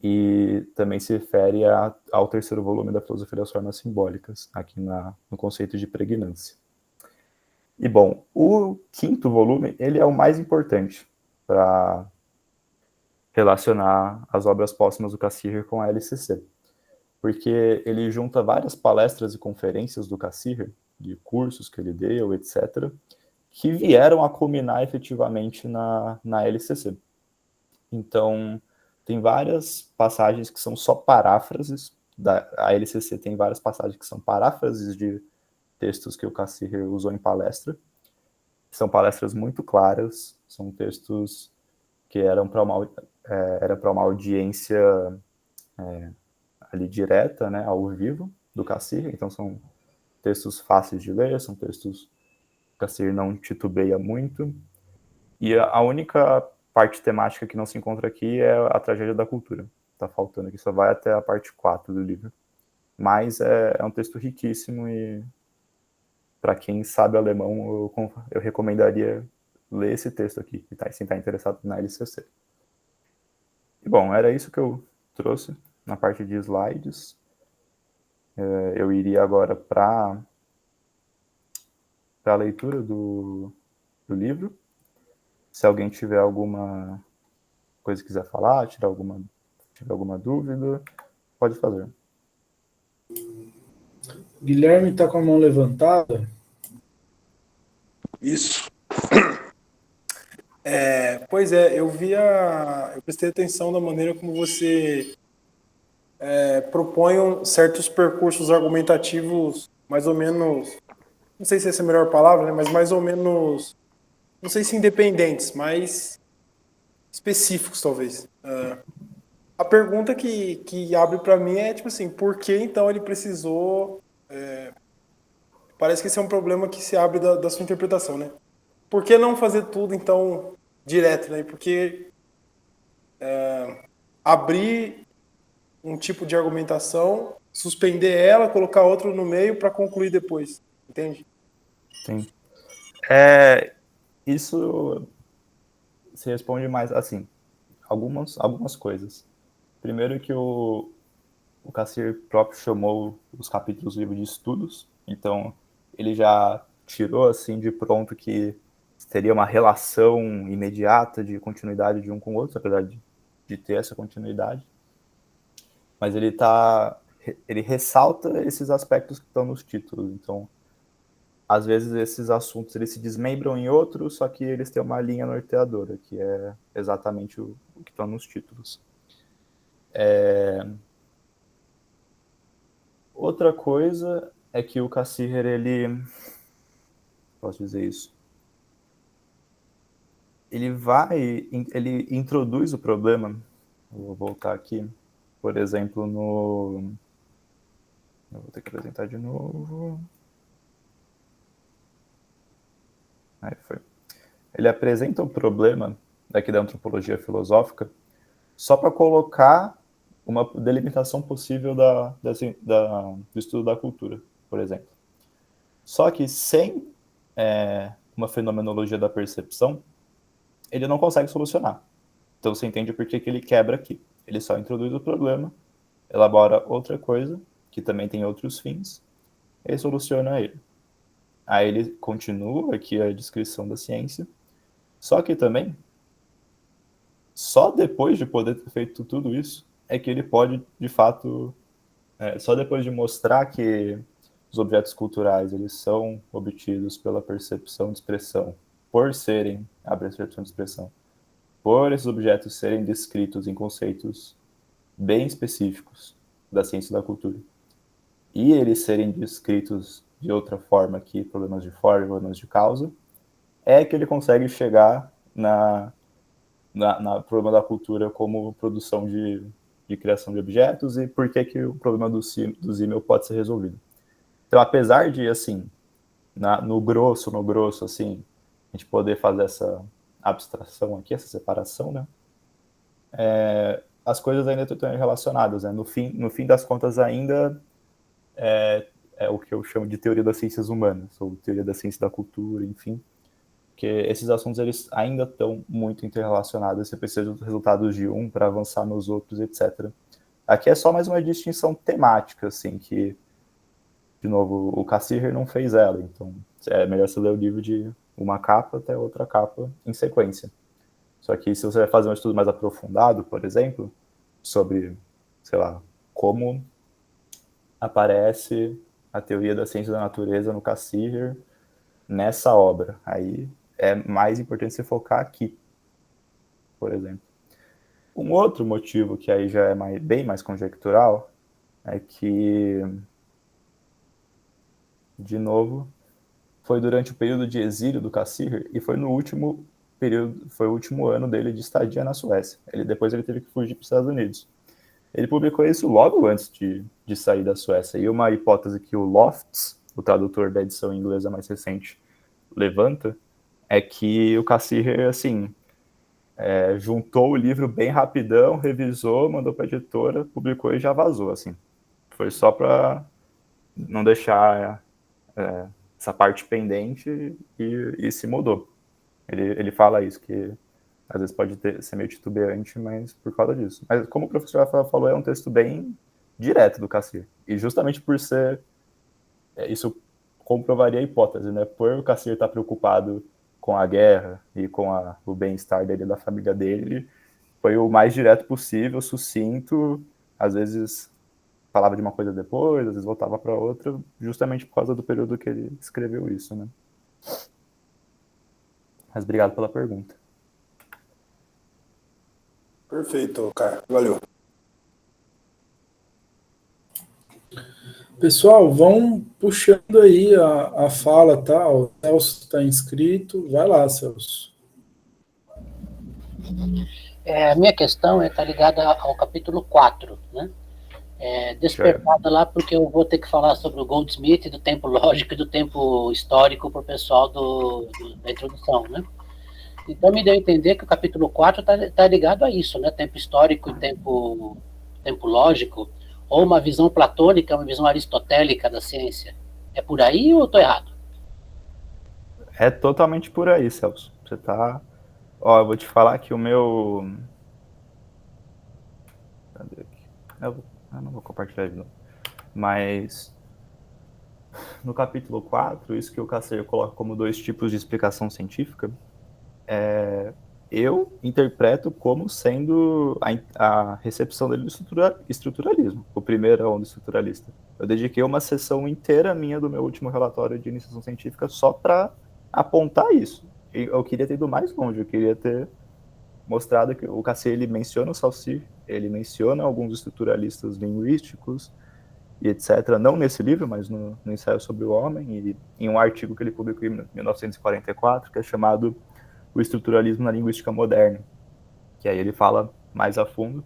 E também se refere ao 3º volume da Filosofia das Formas Simbólicas, aqui no conceito de pregnância. E bom, o 5º volume, ele é o mais importante para relacionar as obras póstumas do Cassirer com a LCC, porque ele junta várias palestras e conferências do Cassirer, de cursos que ele deu, etc., que vieram a culminar efetivamente na LCC. Então, tem várias passagens que são só paráfrases, a LCC tem várias passagens que são paráfrases de textos que o Cassirer usou em palestra. São palestras muito claras, são textos que eram para uma audiência ali direta, né, ao vivo, do Cassirer. Então são textos fáceis de ler, são textos que o Cassirer não titubeia muito. E a única parte temática que não se encontra aqui é a tragédia da cultura. Está faltando aqui, só vai até a parte 4 do livro. Mas é um texto riquíssimo e para quem sabe alemão, eu recomendaria ler esse texto aqui, se está interessado na LCC. E bom, era isso que eu trouxe na parte de slides. Eu iria agora para para a leitura do livro. Se alguém tiver alguma coisa que quiser falar, tiver alguma dúvida, pode fazer. Guilherme está com a mão levantada. Isso. Pois é, eu prestei atenção da maneira como você propõe certos percursos argumentativos mais ou menos, não sei se essa é a melhor palavra, né, mas mais ou menos, não sei se independentes, mas específicos talvez. A pergunta que abre para mim é tipo assim, por que então ele precisou? Parece que esse é um problema que se abre da sua interpretação, né? Por que não fazer tudo então direto, né? Porque abrir um tipo de argumentação, suspender ela, colocar outro no meio para concluir depois, entende? Sim. Isso se responde mais assim, algumas coisas. Primeiro que o Cassir próprio chamou os capítulos do livro de estudos, então ele já tirou assim de pronto que teria uma relação imediata de continuidade de um com o outro, apesar de ter essa continuidade. Mas ele ressalta esses aspectos que estão nos títulos. Então, às vezes esses assuntos eles se desmembram em outros, só que eles têm uma linha norteadora, que é exatamente o que estão nos títulos. Outra coisa é que o Cassirer, posso dizer isso, ele introduz o problema, vou voltar aqui, por exemplo, eu vou ter que apresentar de novo. Aí foi. Ele apresenta o problema daqui da antropologia filosófica só para colocar uma delimitação possível do estudo da cultura, por exemplo. Só que sem uma fenomenologia da percepção, ele não consegue solucionar. Então você entende por que ele quebra aqui. Ele só introduz o problema, elabora outra coisa, que também tem outros fins, e soluciona ele. Aí ele continua aqui a descrição da ciência, só que também, só depois de poder ter feito tudo isso, é que ele pode, de fato, só depois de mostrar que os objetos culturais eles são obtidos pela percepção de expressão, por serem a percepção de expressão, por esses objetos serem descritos em conceitos bem específicos da ciência da cultura, e eles serem descritos de outra forma que problemas de forma, problemas de causa, é que ele consegue chegar na problema da cultura como produção de criação de objetos e por que o problema do Simmel pode ser resolvido. Então, apesar de, assim, no grosso, assim, a gente poder fazer essa abstração aqui, essa separação, né? As coisas ainda estão relacionadas, né? No fim das contas, ainda é o que eu chamo de teoria das ciências humanas, ou teoria da ciência da cultura, enfim. Porque esses assuntos eles ainda estão muito interrelacionados, você precisa dos resultados de um para avançar nos outros, etc. Aqui é só mais uma distinção temática, assim, que, de novo, o Cassirer não fez ela, então é melhor você ler o livro de uma capa até outra capa em sequência. Só que se você vai fazer um estudo mais aprofundado, por exemplo, sobre, sei lá, como aparece a teoria da ciência da natureza no Cassirer nessa obra, aí é mais importante você focar aqui, por exemplo. Um outro motivo que aí já é bem mais conjectural é que, de novo, foi durante o período de exílio do Cassirer e foi no último período, foi o último ano dele de estadia na Suécia. Depois ele teve que fugir para os Estados Unidos. Ele publicou isso logo antes de sair da Suécia. E uma hipótese que o Lofts, o tradutor da edição inglesa mais recente, levanta é que o Cassirer, assim, juntou o livro bem rapidão, revisou, mandou para a editora, publicou e já vazou, assim. Foi só para não deixar essa parte pendente e se mudou. Ele fala isso, que às vezes pode ser meio titubeante, mas por causa disso. Mas como o professor Rafael falou, é um texto bem direto do Cassirer. E justamente por ser isso comprovaria a hipótese, né? Por o Cassir estar preocupado com a guerra e com o bem-estar dele e da família dele, foi o mais direto possível, sucinto, às vezes falava de uma coisa depois, às vezes voltava para outra, justamente por causa do período que ele escreveu isso, né? Mas obrigado pela pergunta. Perfeito, Caio. Valeu. Pessoal, vão puxando aí a fala, tá? O Celso está inscrito. Vai lá, Celso. A minha questão está ligada ao capítulo 4, né? Despertada lá porque eu vou ter que falar sobre o Goldsmith, do tempo lógico e do tempo histórico para o pessoal da introdução, né? Então me deu a entender que o capítulo 4 tá ligado a isso, né? Tempo histórico e tempo lógico, ou uma visão platônica, uma visão aristotélica da ciência. É por aí ou eu estou errado? É totalmente por aí, Celso. Você tá... Ó, eu vou te falar que o meu... Cadê aqui? Eu não vou compartilhar de novo. Mas no capítulo 4, isso que o Cassir coloca como 2 tipos de explicação científica, eu interpreto como sendo a recepção dele do estruturalismo. O primeiro é o estruturalista. Eu dediquei uma sessão inteira minha do meu último relatório de iniciação científica só para apontar isso. Eu queria ter ido mais longe, eu queria ter mostrado que o Cassir, ele menciona o Saussure, ele menciona alguns estruturalistas linguísticos e etc. Não nesse livro, mas no ensaio sobre o homem, e em um artigo que ele publicou em 1944, que é chamado O Estruturalismo na Linguística Moderna, que aí ele fala mais a fundo,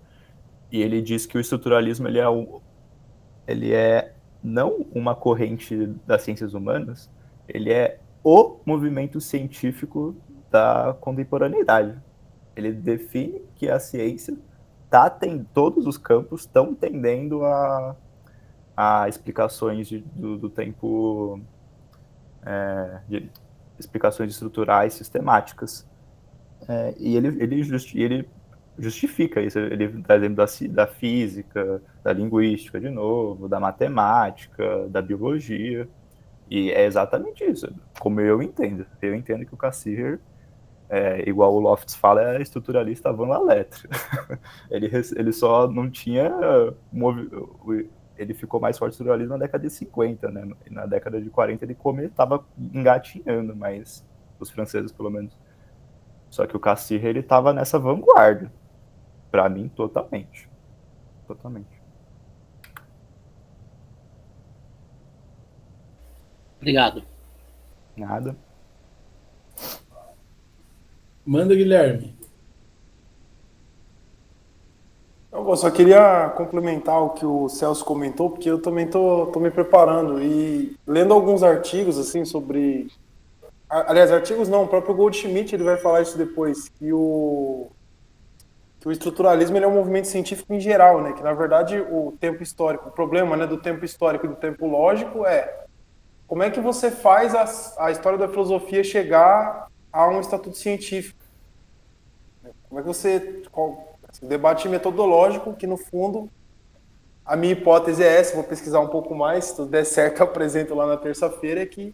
e ele diz que o estruturalismo ele é não uma corrente das ciências humanas, ele é o movimento científico da contemporaneidade. Ele define que a ciência todos os campos estão tendendo a explicações do tempo, de explicações estruturais sistemáticas. E ele justifica isso, ele traz exemplo da física, da linguística de novo, da matemática, da biologia, e é exatamente isso, como eu entendo. Eu entendo que o Cassir, igual o Lofts fala, é estruturalista avant la lettre. ele só não tinha... Ele ficou mais forte estruturalismo na década de 50, né? Na década de 40 ele estava engatinhando, mas os franceses, pelo menos. Só que o Cassir, ele estava nessa vanguarda. Para mim, totalmente. Totalmente. Obrigado. Nada. Manda, Guilherme. Eu só queria complementar o que o Celso comentou, porque eu também tô me preparando e lendo alguns artigos assim sobre... Aliás, artigos não, o próprio Goldschmidt ele vai falar isso depois, que o estruturalismo ele é um movimento científico em geral, né? Que na verdade o tempo histórico, o problema, né, do tempo histórico e do tempo lógico é como é que você faz a história da filosofia chegar a um estatuto científico? Como é que você... O debate metodológico, que no fundo a minha hipótese é essa, vou pesquisar um pouco mais, se tudo der certo eu apresento lá na terça-feira, é que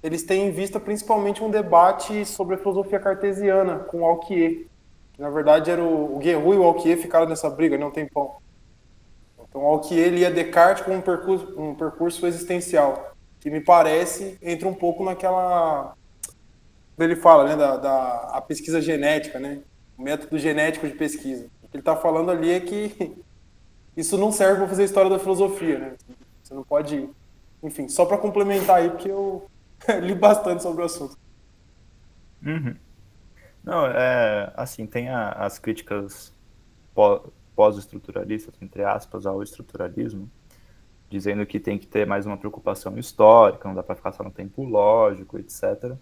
eles têm em vista principalmente um debate sobre a filosofia cartesiana com o Alquier, que na verdade era o Guerrero e o Alquier ficaram nessa briga, não tem pão. Então o Alquier lia Descartes com um percurso existencial, que me parece entra um pouco naquela... Ele fala, né, da pesquisa genética, né? O método genético de pesquisa. O que ele está falando ali é que isso não serve para fazer história da filosofia, né? Você não pode... Enfim, só para complementar aí, porque eu li bastante sobre o assunto. Uhum. Não, assim, tem as críticas pós-estruturalistas, entre aspas, ao estruturalismo, dizendo que tem que ter mais uma preocupação histórica, não dá para ficar só no tempo lógico, etc.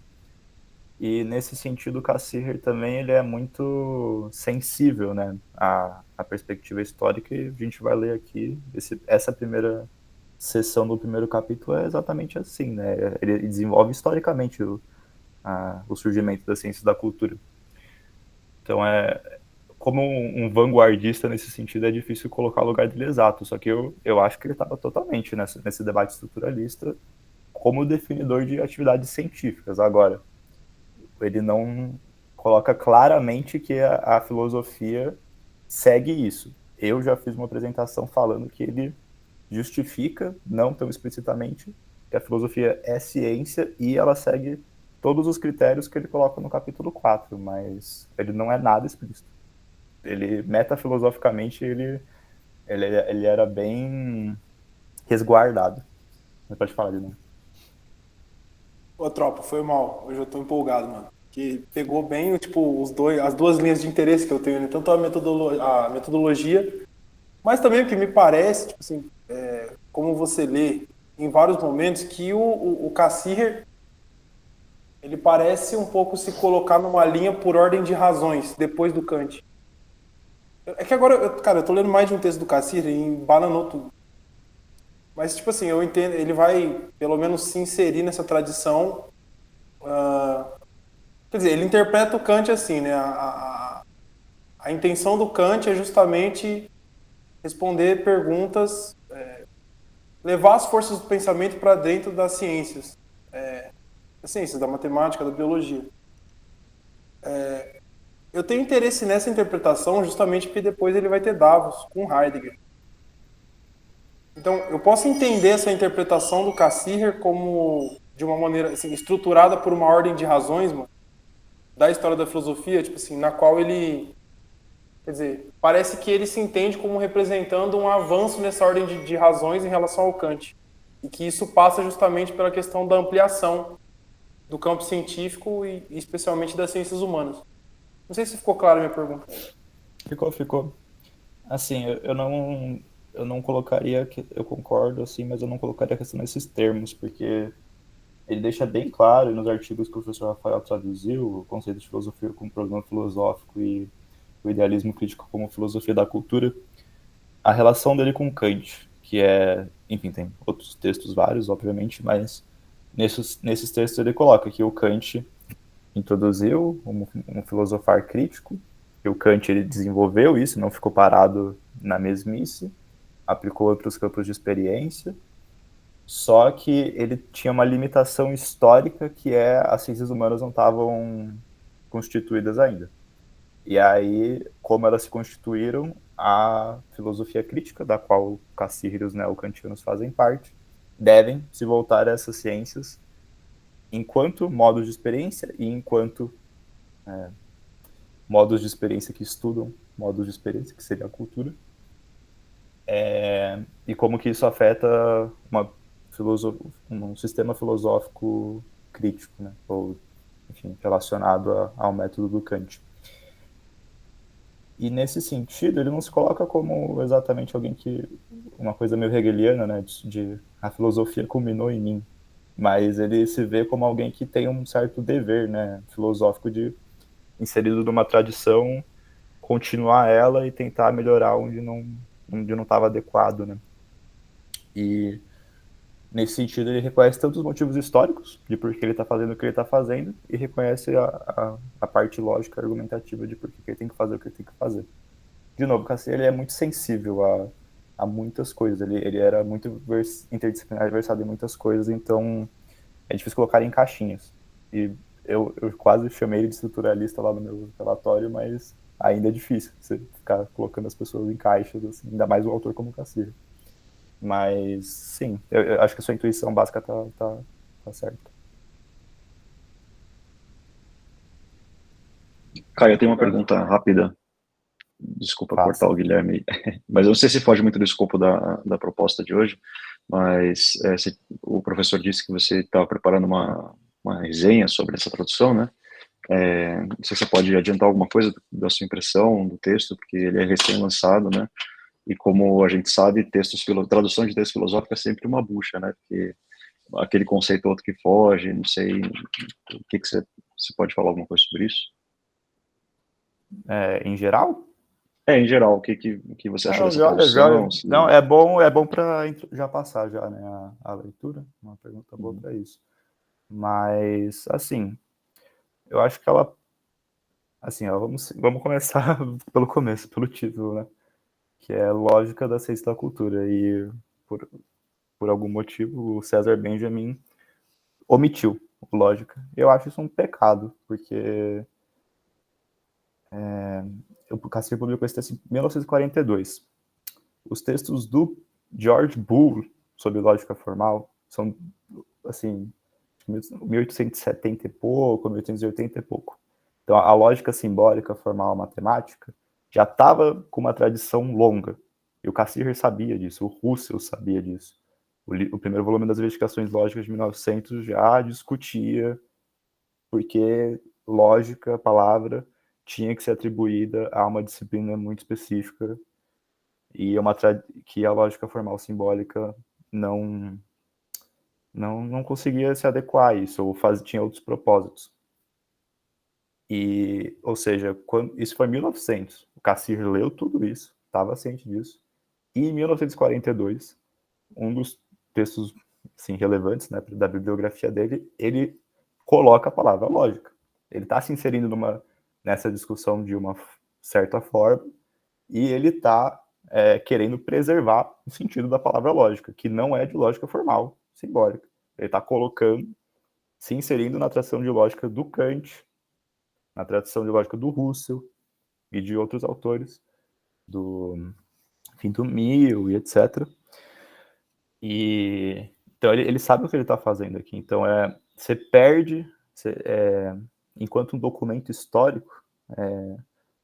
E nesse sentido, o Cassir também ele é muito sensível, né, à perspectiva histórica, e a gente vai ler aqui, essa primeira sessão do primeiro capítulo é exatamente assim, né, ele desenvolve historicamente o surgimento da ciência da cultura. Então, como um vanguardista nesse sentido, é difícil colocar o lugar dele exato, só que eu acho que ele estava totalmente nesse debate estruturalista como definidor de atividades científicas. Agora, ele não coloca claramente que a filosofia segue isso. Eu já fiz uma apresentação falando que ele justifica, não tão explicitamente, que a filosofia é ciência e ela segue todos os critérios que ele coloca no capítulo 4, mas ele não é nada explícito. Ele, metafilosoficamente, ele era bem resguardado. Você pode falar de novo. Ô, tropa, foi mal. Hoje eu tô empolgado, mano. Que pegou bem, tipo, as duas linhas de interesse que eu tenho, né? Tanto a metodologia, mas também o que me parece, tipo assim, como você lê em vários momentos, que o Cassirer, ele parece um pouco se colocar numa linha por ordem de razões, depois do Kant. É que agora, cara, eu tô lendo mais de um texto do Cassirer e embananou tudo. Mas, tipo assim, eu entendo, ele vai, pelo menos, se inserir nessa tradição. Quer dizer, ele interpreta o Kant assim, né? A intenção do Kant é justamente responder perguntas, levar as forças do pensamento para dentro das ciências, da matemática, da biologia. Eu tenho interesse nessa interpretação justamente porque depois ele vai ter Davos com Heidegger. Então, eu posso entender essa interpretação do Cassirer como de uma maneira assim, estruturada por uma ordem de razões, mano, da história da filosofia, tipo assim, na qual ele, quer dizer, parece que ele se entende como representando um avanço nessa ordem de razões em relação ao Kant. E que isso passa justamente pela questão da ampliação do campo científico e especialmente das ciências humanas. Não sei se ficou clara a minha pergunta. Ficou. Assim, eu não colocaria, eu concordo, assim, mas eu não colocaria a questão nesses termos, porque ele deixa bem claro nos artigos que o professor Rafael traduziu, o conceito de filosofia como problema filosófico e o idealismo crítico como filosofia da cultura, a relação dele com Kant, que é, enfim, tem outros textos vários, obviamente, mas nesses textos ele coloca que o Kant introduziu um filosofar crítico, e o Kant ele desenvolveu isso, não ficou parado na mesmice, aplicou outros campos de experiência, só que ele tinha uma limitação histórica que as ciências humanas não estavam constituídas ainda. E aí, como elas se constituíram, a filosofia crítica, da qual Cassirer e os neocantianos fazem parte, devem se voltar a essas ciências enquanto modos de experiência e enquanto modos de experiência que estudam modos de experiência, que seria a cultura, e como que isso afeta um sistema filosófico crítico, né? Ou, enfim, relacionado ao método do Kant. E nesse sentido, ele não se coloca como exatamente alguém que, uma coisa meio hegeliana, né, de a filosofia culminou em mim, mas ele se vê como alguém que tem um certo dever, né, filosófico de, inserido numa tradição, continuar ela e tentar melhorar onde não estava adequado, né. E nesse sentido, ele reconhece tanto os motivos históricos de por que ele está fazendo o que ele está fazendo e reconhece a parte lógica argumentativa de por que ele tem que fazer o que ele tem que fazer. De novo, o Cassirer ele é muito sensível a muitas coisas. Ele era muito interdisciplinar, versado em muitas coisas, então é difícil colocar em caixinhas. E eu quase chamei ele de estruturalista lá no meu relatório, mas ainda é difícil você ficar colocando as pessoas em caixas, assim, ainda mais um autor como o Cassirer. Mas, sim, eu acho que a sua intuição básica tá certa. Caio, eu tenho uma pergunta rápida. Desculpa cortar o Guilherme, mas eu não sei se foge muito do escopo da proposta de hoje, mas o professor disse que você estava preparando uma resenha sobre essa tradução, né? Não sei se você pode adiantar alguma coisa da sua impressão do texto, porque ele é recém-lançado, né? E como a gente sabe, tradução de texto filosófico é sempre uma bucha, né? Porque aquele conceito outro que foge, não sei, o que você pode falar alguma coisa sobre isso? Em geral? Em geral, o que você acha dessa tradução? Não, é bom para já passar já, né, a leitura, uma pergunta boa para isso. Mas, assim, eu acho que ela, assim, ó, vamos começar pelo começo, pelo título, né, que é Lógica da Ciência e da Cultura, e por algum motivo o César Benjamin omitiu lógica. Eu acho isso um pecado, porque o Cassirer publicou esse texto em 1942. Os textos do George Boole sobre lógica formal são, assim, 1870 e pouco, 1880 e pouco. Então, a lógica simbólica formal matemática já estava com uma tradição longa. E o Cassirer sabia disso, o Russell sabia disso. O primeiro volume das Investigações Lógicas de 1900 já discutia porque lógica, a palavra, tinha que ser atribuída a uma disciplina muito específica e que a lógica formal simbólica não conseguia se adequar a isso, ou tinha outros propósitos. Ou seja, isso foi em 1900. O Cassirer leu tudo isso, estava ciente disso. E em 1942, um dos textos assim, relevantes, né, da bibliografia dele, ele coloca a palavra lógica. Ele está se inserindo nessa discussão de uma certa forma e ele está querendo preservar o sentido da palavra lógica, que não é de lógica formal, simbólica. Ele está colocando, se inserindo na tradição de lógica do Kant, na tradição de lógica do Russell e de outros autores, do Mill e etc. Então ele sabe o que ele está fazendo aqui. Então você perde, enquanto um documento histórico,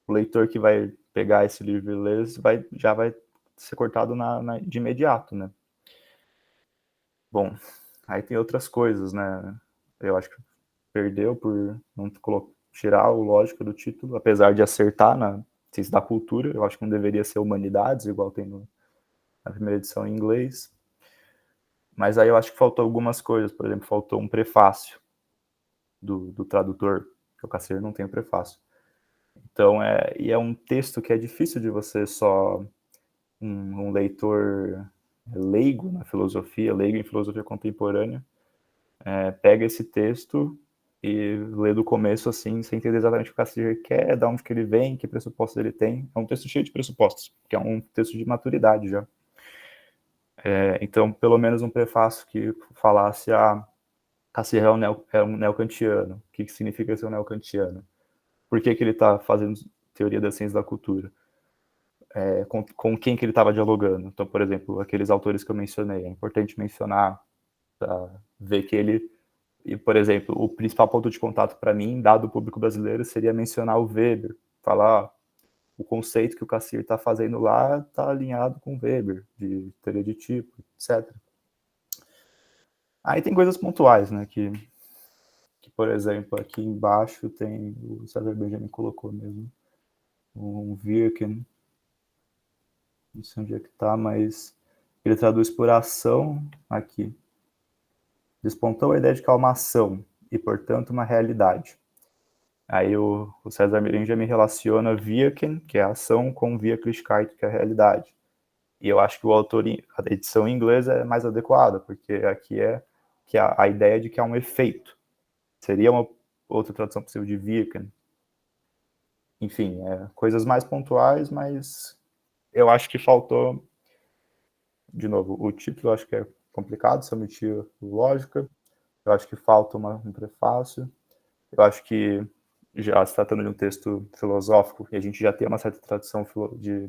o leitor que vai pegar esse livro e ler já vai ser cortado de imediato, né? Bom, aí tem outras coisas, né? Eu acho que perdeu por não tirar o lógica do título, apesar de acertar na ciência da cultura. Eu acho que não deveria ser humanidades, igual tem na primeira edição em inglês. Mas aí eu acho que faltou algumas coisas. Por exemplo, faltou um prefácio do tradutor, que o Cassirer não tem o prefácio. Então, é um texto que é difícil de você só um leitor leigo na filosofia, leigo em filosofia contemporânea, pega esse texto e lê do começo assim, sem entender exatamente o que o Cassirer quer, de onde que ele vem, que pressupostos ele tem. É um texto cheio de pressupostos, que é um texto de maturidade já. Então, pelo menos um prefácio que falasse Cassirer é um neocantiano. O que significa ser um neocantiano? Por que ele está fazendo teoria da ciência da cultura? Com quem que ele estava dialogando? Então, por exemplo, aqueles autores que eu mencionei, é importante mencionar para ver que ele... E, por exemplo, o principal ponto de contato para mim, dado o público brasileiro, seria mencionar o Weber, falar o conceito que o Cassirer está fazendo lá está alinhado com o Weber, de teoria de tipo, etc. Aí tem coisas pontuais, né, que por exemplo, aqui embaixo tem, o César Benjamin colocou mesmo, um Wirken, não sei onde é que está, mas ele traduz por ação aqui. Despontou a ideia de que é uma ação e, portanto, uma realidade. Aí o César Benjamin relaciona Wirken, que é a ação, com Wirklichkeit, que é a realidade. E eu acho que a edição em inglês é mais adequada, porque aqui que a ideia de que há um efeito. Seria uma outra tradução possível de Wirken. Enfim, coisas mais pontuais, mas eu acho que faltou, de novo, o título eu acho que é complicado, se omitir lógica, eu acho que falta um prefácio, eu acho que já se tratando de um texto filosófico, e a gente já tem uma certa tradição de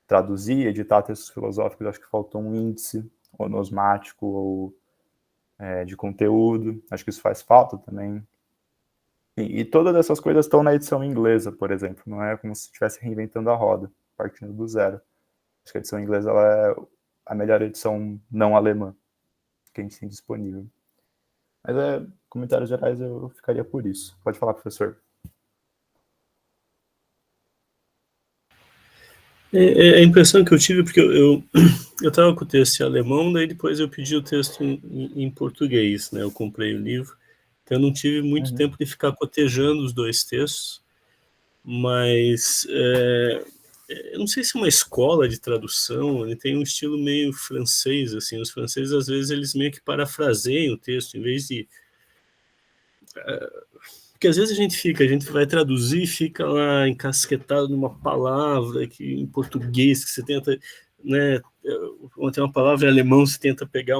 traduzir, editar textos filosóficos, eu acho que faltou um índice onosmático ou de conteúdo, acho que isso faz falta também. E todas essas coisas estão na edição inglesa, por exemplo, não é como se estivesse reinventando a roda, partindo do zero. Acho que a edição inglesa ela é a melhor edição não alemã que a gente tem disponível. Mas comentários gerais eu ficaria por isso. Pode falar, professor. A impressão que eu tive, porque eu estava com o texto em alemão, daí depois eu pedi o texto em português, né? Eu comprei o livro, então eu não tive muito tempo de ficar cotejando os dois textos, mas eu não sei se é uma escola de tradução, ele tem um estilo meio francês, assim, os franceses às vezes eles meio que parafraseiam o texto, em vez de... Porque às vezes a gente vai traduzir e fica lá encasquetado numa palavra que em português que você tenta, né, ou tem uma palavra em alemão, você tenta pegar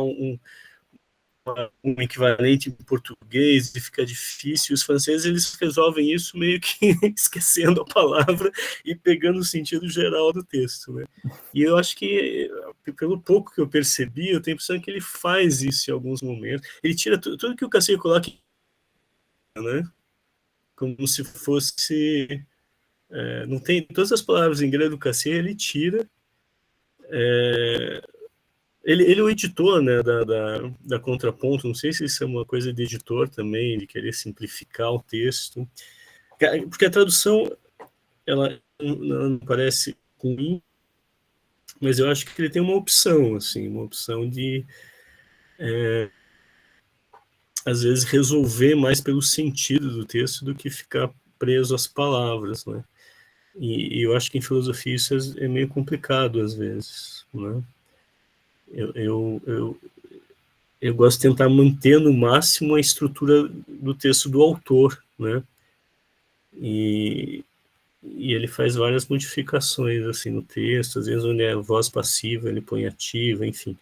um equivalente em português e fica difícil. Os franceses, eles resolvem isso meio que esquecendo a palavra e pegando o sentido geral do texto, né? E eu acho que, pelo pouco que eu percebi, eu tenho a impressão que ele faz isso em alguns momentos. Ele tira tudo que o Cassirer coloca, né? Como se fosse... não tem todas as palavras em grego do Cassirer, ele tira. Ele é o editor, né, da Contraponto. Não sei se isso é uma coisa de editor também, de querer simplificar o texto. Porque a tradução, ela não parece ruim, mas eu acho que ele tem uma opção, assim, uma opção de, às vezes, resolver mais pelo sentido do texto do que ficar preso às palavras, né? E eu acho que em filosofia isso é meio complicado, às vezes, né? Eu gosto de tentar manter no máximo a estrutura do texto do autor, né? E ele faz várias modificações assim no texto, às vezes onde é voz passiva, ele põe ativa, enfim.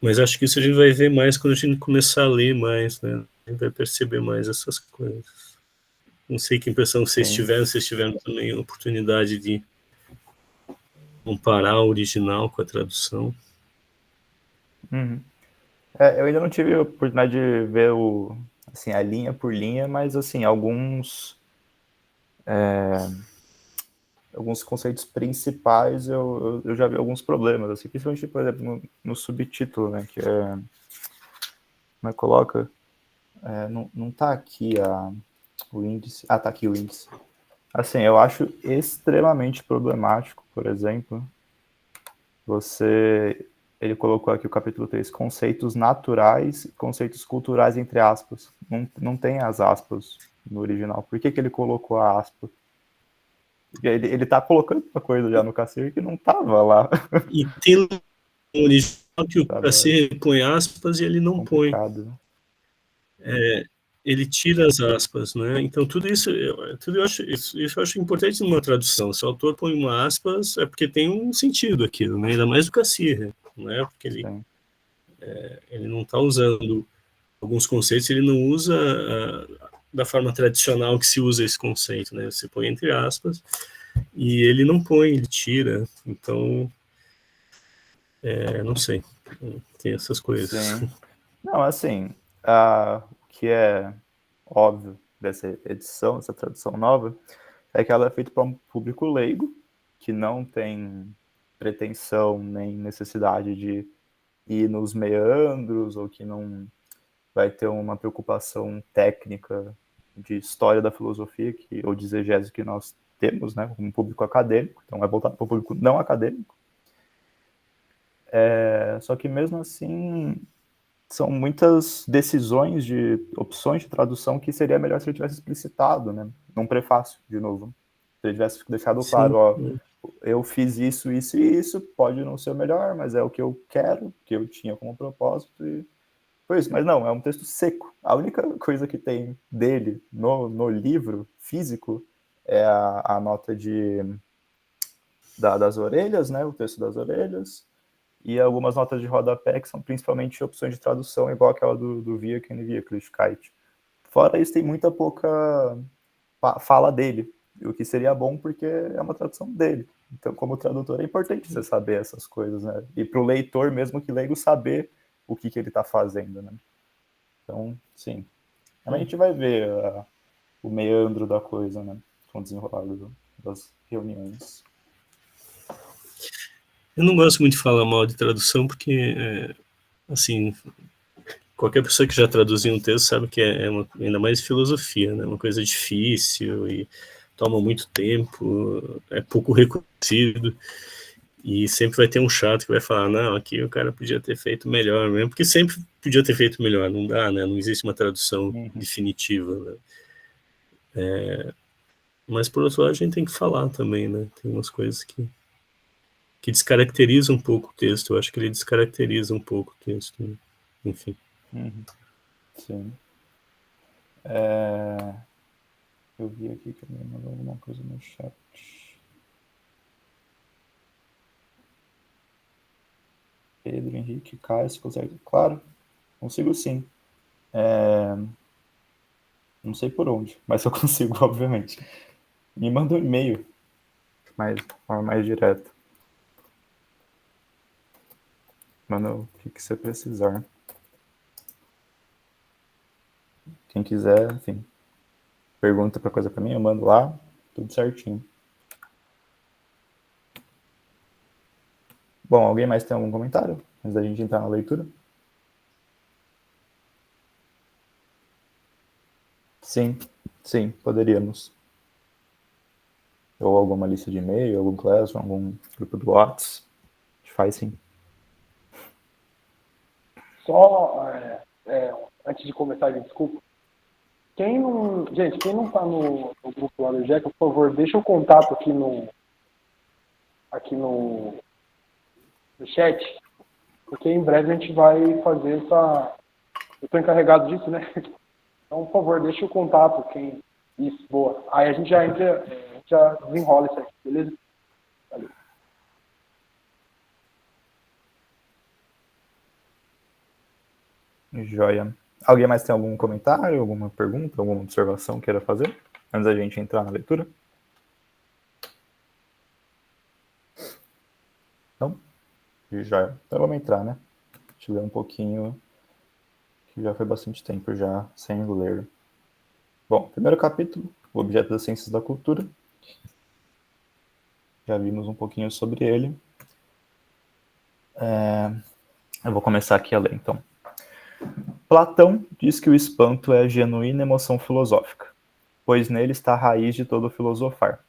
Mas acho que isso a gente vai ver mais quando a gente começar a ler mais, né? A gente vai perceber mais essas coisas. Não sei que impressão vocês tiveram também a oportunidade de comparar o original com a tradução. Uhum. Eu ainda não tive a oportunidade de ver assim, a linha por linha, mas assim, alguns conceitos principais eu já vi alguns problemas, assim, principalmente, por exemplo, no subtítulo, né, que é, como coloca, não tá aqui o índice, tá aqui o índice. Assim, eu acho extremamente problemático, por exemplo, ele colocou aqui o capítulo 3, conceitos naturais e conceitos culturais, entre aspas. Não tem as aspas no original. Por que ele colocou a aspa? Ele tá colocando uma coisa já no Cassirer que não tava lá. E tem um original que o Cassirer põe aspas e ele não põe. Ele tira as aspas, né? Então tudo isso eu acho importante numa tradução. Se o autor põe uma aspas, é porque tem um sentido aquilo, né? Ainda mais o Cassirer, né? Porque ele não está usando alguns conceitos, ele não usa da forma tradicional que se usa esse conceito, né? Você põe entre aspas e ele não põe, ele tira. Então, não sei, tem essas coisas. Sim. Não, assim, o que é óbvio dessa edição, essa tradução nova, é que ela é feita para um público leigo, que não tem pretensão nem necessidade de ir nos meandros, ou que não vai ter uma preocupação técnica de história da filosofia, ou de exegese que nós temos, né, como público acadêmico, então é voltado para o público não acadêmico. Só que mesmo assim, são muitas decisões de opções de tradução que seria melhor se ele tivesse explicitado, né, num prefácio, de novo. Se ele tivesse deixado claro, ó, eu fiz isso, isso e isso, pode não ser o melhor, mas é o que eu quero, que eu tinha como propósito, e foi isso. Mas não, é um texto seco. A única coisa que tem dele no livro físico é a nota das orelhas, né, o texto das orelhas, e algumas notas de rodapé, que são principalmente opções de tradução, igual aquela do Wirken e Wirklichkeit. Fora isso, tem muita pouca fala dele, o que seria bom porque é uma tradução dele. Então, como tradutor, é importante você saber essas coisas, né? E para o leitor, mesmo que leigo, saber o que ele está fazendo, né? Então, sim. A gente vai ver o meandro da coisa, né? Com o desenrolar das reuniões. Eu não gosto muito de falar mal de tradução, porque, assim, qualquer pessoa que já traduziu um texto sabe que ainda mais filosofia, né? Uma coisa difícil e toma muito tempo, é pouco reconhecido, e sempre vai ter um chato que vai falar, não, aqui o cara podia ter feito melhor mesmo, porque sempre podia ter feito melhor, não dá, né? Não existe uma tradução definitiva, né? Mas, por outro lado, a gente tem que falar também, né? Tem umas coisas que descaracterizam um pouco o texto. Eu acho que ele descaracteriza um pouco o texto, né? Enfim. Sim. Eu vi aqui que alguém mandou alguma coisa no chat. Pedro, Henrique, Caio, você consegue? Claro, consigo sim. Não sei por onde, mas eu consigo, obviamente. Me manda um e-mail, de forma mais direta. Manda o que você precisar. Quem quiser, enfim, pergunta pra coisa pra mim, eu mando lá, tudo certinho. Bom, alguém mais tem algum comentário antes da gente entrar na leitura? Sim, sim, poderíamos. Ou alguma lista de e-mail, algum Classroom, algum grupo do WhatsApp. A gente faz sim. Só, antes de começar, desculpa. Quem não tá no grupo lá do Jeca, por favor, deixa o contato no chat, porque em breve a gente vai fazer essa... Eu tô encarregado disso, né? Então, por favor, deixa o contato, Isso, boa. Aí a gente já entra, já desenrola isso aqui, beleza? Valeu. Joia. Alguém mais tem algum comentário, alguma pergunta, alguma observação queira fazer antes da gente entrar na leitura? Não? Joia. Então vamos entrar, né? Deixa eu ler um pouquinho, que já foi bastante tempo já sem ler. Bom, primeiro capítulo, o objeto das ciências da cultura. Já vimos um pouquinho sobre ele. Eu vou começar aqui a ler, então. Platão diz que o espanto é a genuína emoção filosófica, pois nele está a raiz de todo filosofar.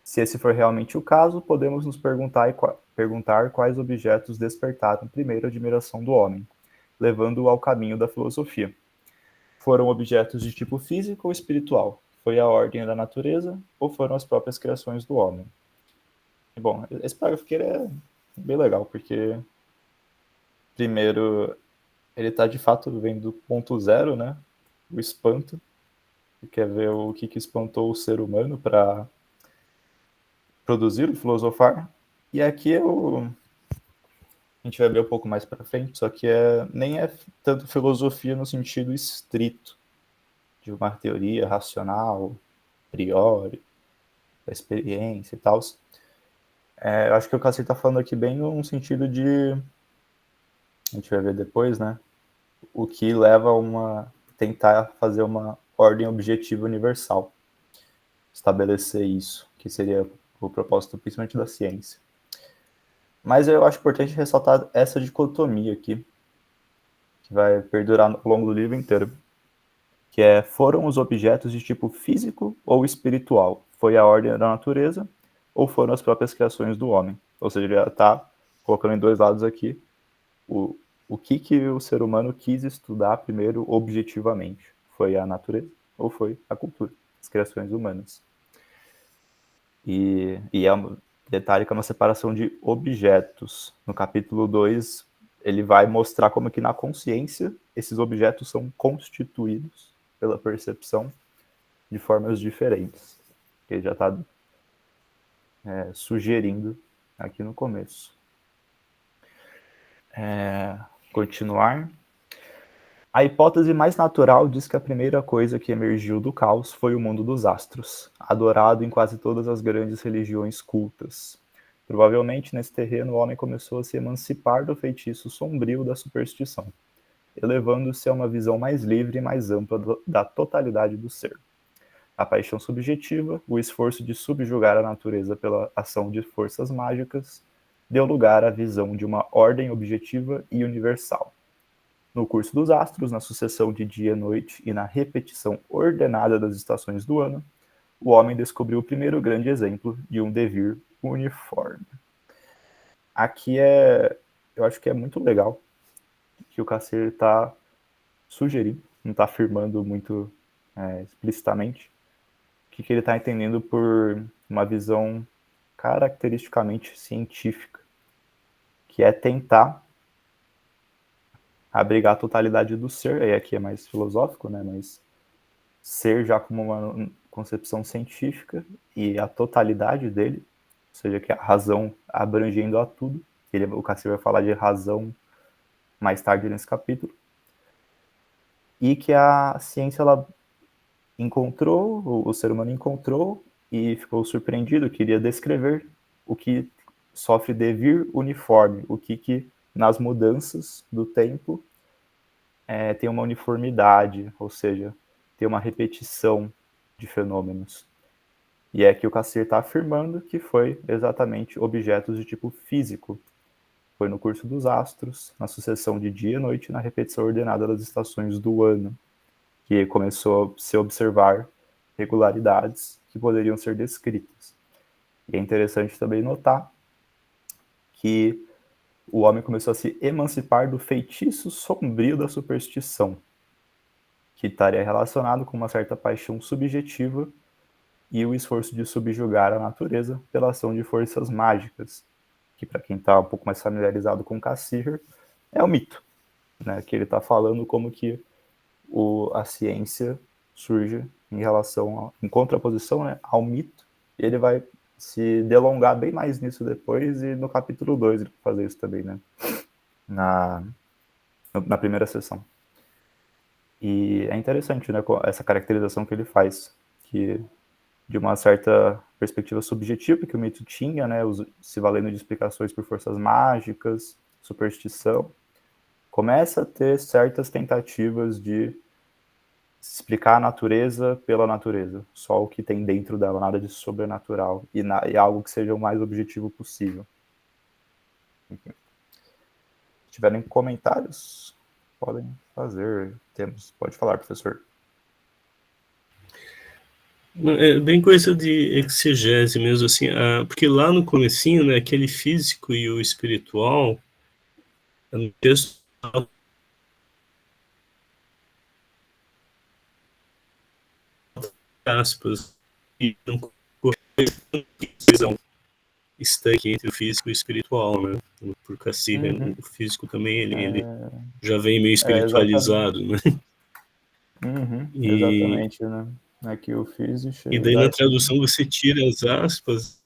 Se esse for realmente o caso, podemos nos perguntar quais objetos despertaram primeiro a admiração do homem, levando-o ao caminho da filosofia. Foram objetos de tipo físico ou espiritual? Foi a ordem da natureza ou foram as próprias criações do homem? Bom, esse parágrafo aqui é bem legal, porque primeiro ele está de fato vendo do ponto zero, né? O espanto. Quer ver o que espantou o ser humano para produzir o filosofar. E aqui a gente vai ver um pouco mais para frente, só que nem é tanto filosofia no sentido estrito, de uma teoria racional, a priori, da experiência e tal. Eu acho que o Cassi está falando aqui bem num sentido de... A gente vai ver depois, né? O que leva a tentar fazer uma ordem objetiva universal. Estabelecer isso, que seria o propósito principalmente da ciência. Mas eu acho importante ressaltar essa dicotomia aqui, que vai perdurar ao longo do livro inteiro, que foram os objetos de tipo físico ou espiritual? Foi a ordem da natureza ou foram as próprias criações do homem? Ou seja, ele está colocando em dois lados aqui o que o ser humano quis estudar primeiro objetivamente. Foi a natureza ou foi a cultura, as criações humanas? E é um detalhe que é uma separação de objetos. No capítulo 2, ele vai mostrar como que na consciência esses objetos são constituídos pela percepção de formas diferentes. Que ele já está sugerindo aqui no começo. Continuar. A hipótese mais natural diz que a primeira coisa que emergiu do caos foi o mundo dos astros, adorado em quase todas as grandes religiões cultas. Provavelmente, nesse terreno, o homem começou a se emancipar do feitiço sombrio da superstição, elevando-se a uma visão mais livre e mais ampla da totalidade do ser. A paixão subjetiva, o esforço de subjugar a natureza pela ação de forças mágicas, deu lugar à visão de uma ordem objetiva e universal. No curso dos astros, na sucessão de dia e noite e na repetição ordenada das estações do ano, o homem descobriu o primeiro grande exemplo de um devir uniforme. Aqui eu acho que é muito legal que o Cassirer está sugerindo, não está afirmando muito explicitamente, o que ele está entendendo por uma visão caracteristicamente científica, que é tentar abrigar a totalidade do ser, e aqui é mais filosófico, né, mas ser já como uma concepção científica e a totalidade dele, ou seja, que a razão abrangendo a tudo, que o Cassir vai falar de razão mais tarde nesse capítulo, e que a ciência ela encontrou, o ser humano encontrou e ficou surpreendido, queria descrever o que sofre devir uniforme, o que nas mudanças do tempo tem uma uniformidade, ou seja, tem uma repetição de fenômenos. E é que o Cassir está afirmando que foi exatamente objetos de tipo físico. Foi no curso dos astros, na sucessão de dia e noite, na repetição ordenada das estações do ano, que começou a se observar regularidades que poderiam ser descritas. E é interessante também notar que o homem começou a se emancipar do feitiço sombrio da superstição, que estaria relacionado com uma certa paixão subjetiva e o esforço de subjugar a natureza pela ação de forças mágicas, que para quem está um pouco mais familiarizado com Cassir, é o mito, né? Que ele está falando como que a ciência surge em contraposição, né, ao mito, e ele vai se delongar bem mais nisso depois, e no capítulo 2 ele vai fazer isso também, né, na primeira sessão. E é interessante, né, essa caracterização que ele faz, que de uma certa perspectiva subjetiva que o mito tinha, né, se valendo de explicações por forças mágicas, superstição, começa a ter certas tentativas de explicar a natureza pela natureza, só o que tem dentro dela, nada de sobrenatural, e algo que seja o mais objetivo possível. Enfim. Se tiverem comentários, podem fazer. Pode falar, professor. É bem coisa de exegese mesmo, assim, porque lá no comecinho, né, aquele físico e o espiritual, no texto aspas, e não estanque entre o físico e o espiritual, né? Por Cassir, o físico também ele já vem meio espiritualizado, né? Exatamente, né? Aqui o físico. E daí na tradução você tira as aspas.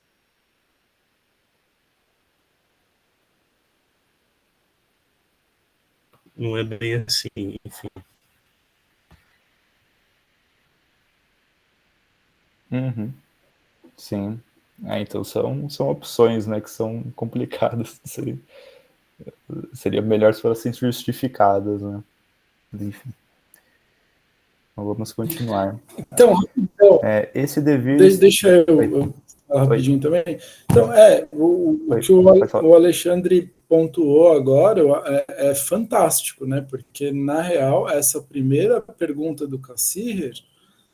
Não é bem assim, enfim. Sim. Então são opções, né, que são complicadas. Seria melhor se fossem justificadas, né? Enfim. Então vamos continuar. Então esse devir... deixa eu falar rapidinho também. Então, o que o Alexandre pontuou agora é fantástico, né? Porque, na real, essa primeira pergunta do Cassir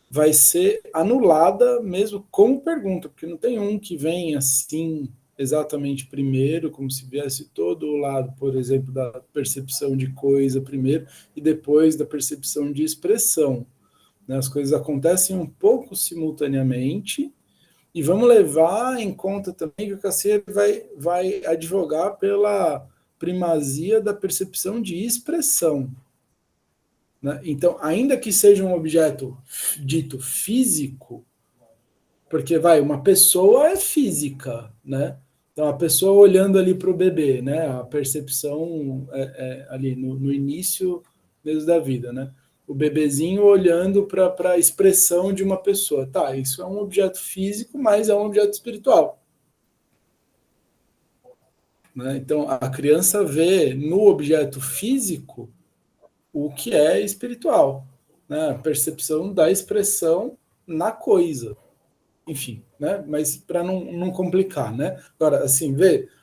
vai ser anulada mesmo como pergunta, porque não tem um que vem assim exatamente primeiro, como se viesse todo o lado, por exemplo, da percepção de coisa primeiro e depois da percepção de expressão. As coisas acontecem um pouco simultaneamente, e vamos levar em conta também que o Cassir vai advogar pela primazia da percepção de expressão. Né? Então, ainda que seja um objeto dito físico, porque uma pessoa é física, né? Então, a pessoa olhando ali para o bebê, né? A percepção ali no início mesmo da vida, né? O bebezinho olhando para a expressão de uma pessoa. Tá, isso é um objeto físico, mas é um objeto espiritual. Né? Então, a criança vê no objeto físico o que é espiritual. Né? A percepção da expressão na coisa. Enfim, né? Mas para não complicar, né? Agora, assim,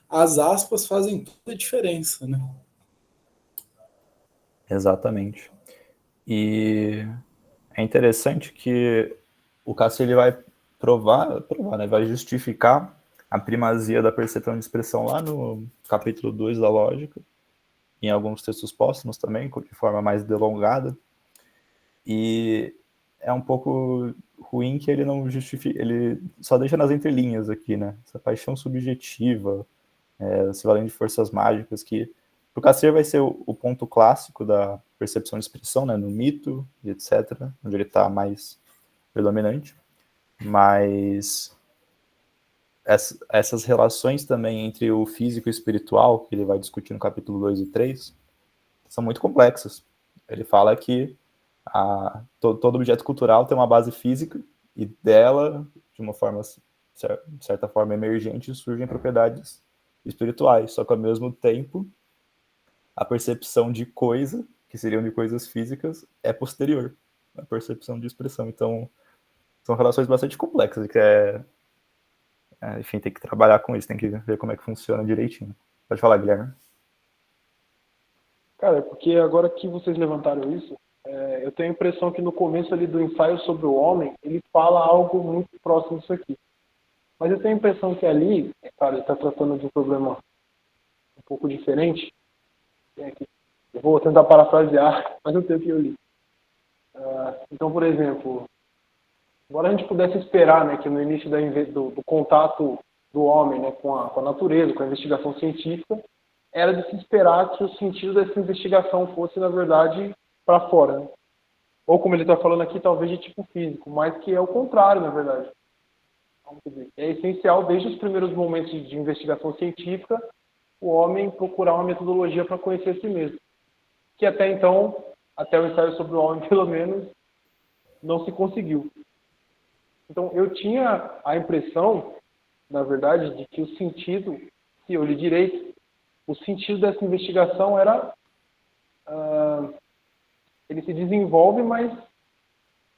as aspas fazem toda a diferença, né? Exatamente. E é interessante que o Cassir ele vai provar, né? Vai justificar a primazia da percepção de expressão lá no capítulo 2 da lógica, em alguns textos póstumos também, de forma mais delongada. E é um pouco ruim que ele não justifica, ele só deixa nas entrelinhas aqui, né? Essa paixão subjetiva, se valendo de forças mágicas, que para o Cassir vai ser o ponto clássico da percepção de expressão, né? No mito e etc., onde ele está mais predominante. Mas essas relações também entre o físico e o espiritual, que ele vai discutir no capítulo 2 e 3, são muito complexas. Ele fala que todo objeto cultural tem uma base física e dela, de uma forma, de certa forma emergente, surgem propriedades espirituais, só que ao mesmo tempo a percepção de coisa, que seriam de coisas físicas, é posterior à percepção de expressão. Então, são relações bastante complexas, que enfim, tem que trabalhar com isso, tem que ver como é que funciona direitinho. Pode falar, Guilherme. Cara, porque agora que vocês levantaram isso, eu tenho a impressão que no começo ali do ensaio sobre o homem, ele fala algo muito próximo disso aqui. Mas eu tenho a impressão que ali, cara, ele está tratando de um problema um pouco diferente. Eu vou tentar parafrasear, mas eu tenho que eu li. Então, por exemplo, embora a gente pudesse esperar, né, que no início do contato do homem, né, com a natureza, com a investigação científica, era de se esperar que o sentido dessa investigação fosse, na verdade, para fora. Né? Ou, como ele está falando aqui, talvez de tipo físico, mas que é o contrário, na verdade. Vamos dizer, é essencial, desde os primeiros momentos de investigação científica, o homem procurar uma metodologia para conhecer a si mesmo. Que até então, até o ensaio sobre o homem, pelo menos, não se conseguiu. Então, eu tinha a impressão, na verdade, de que o sentido, se eu li direito, o sentido dessa investigação era... ele se desenvolve, mas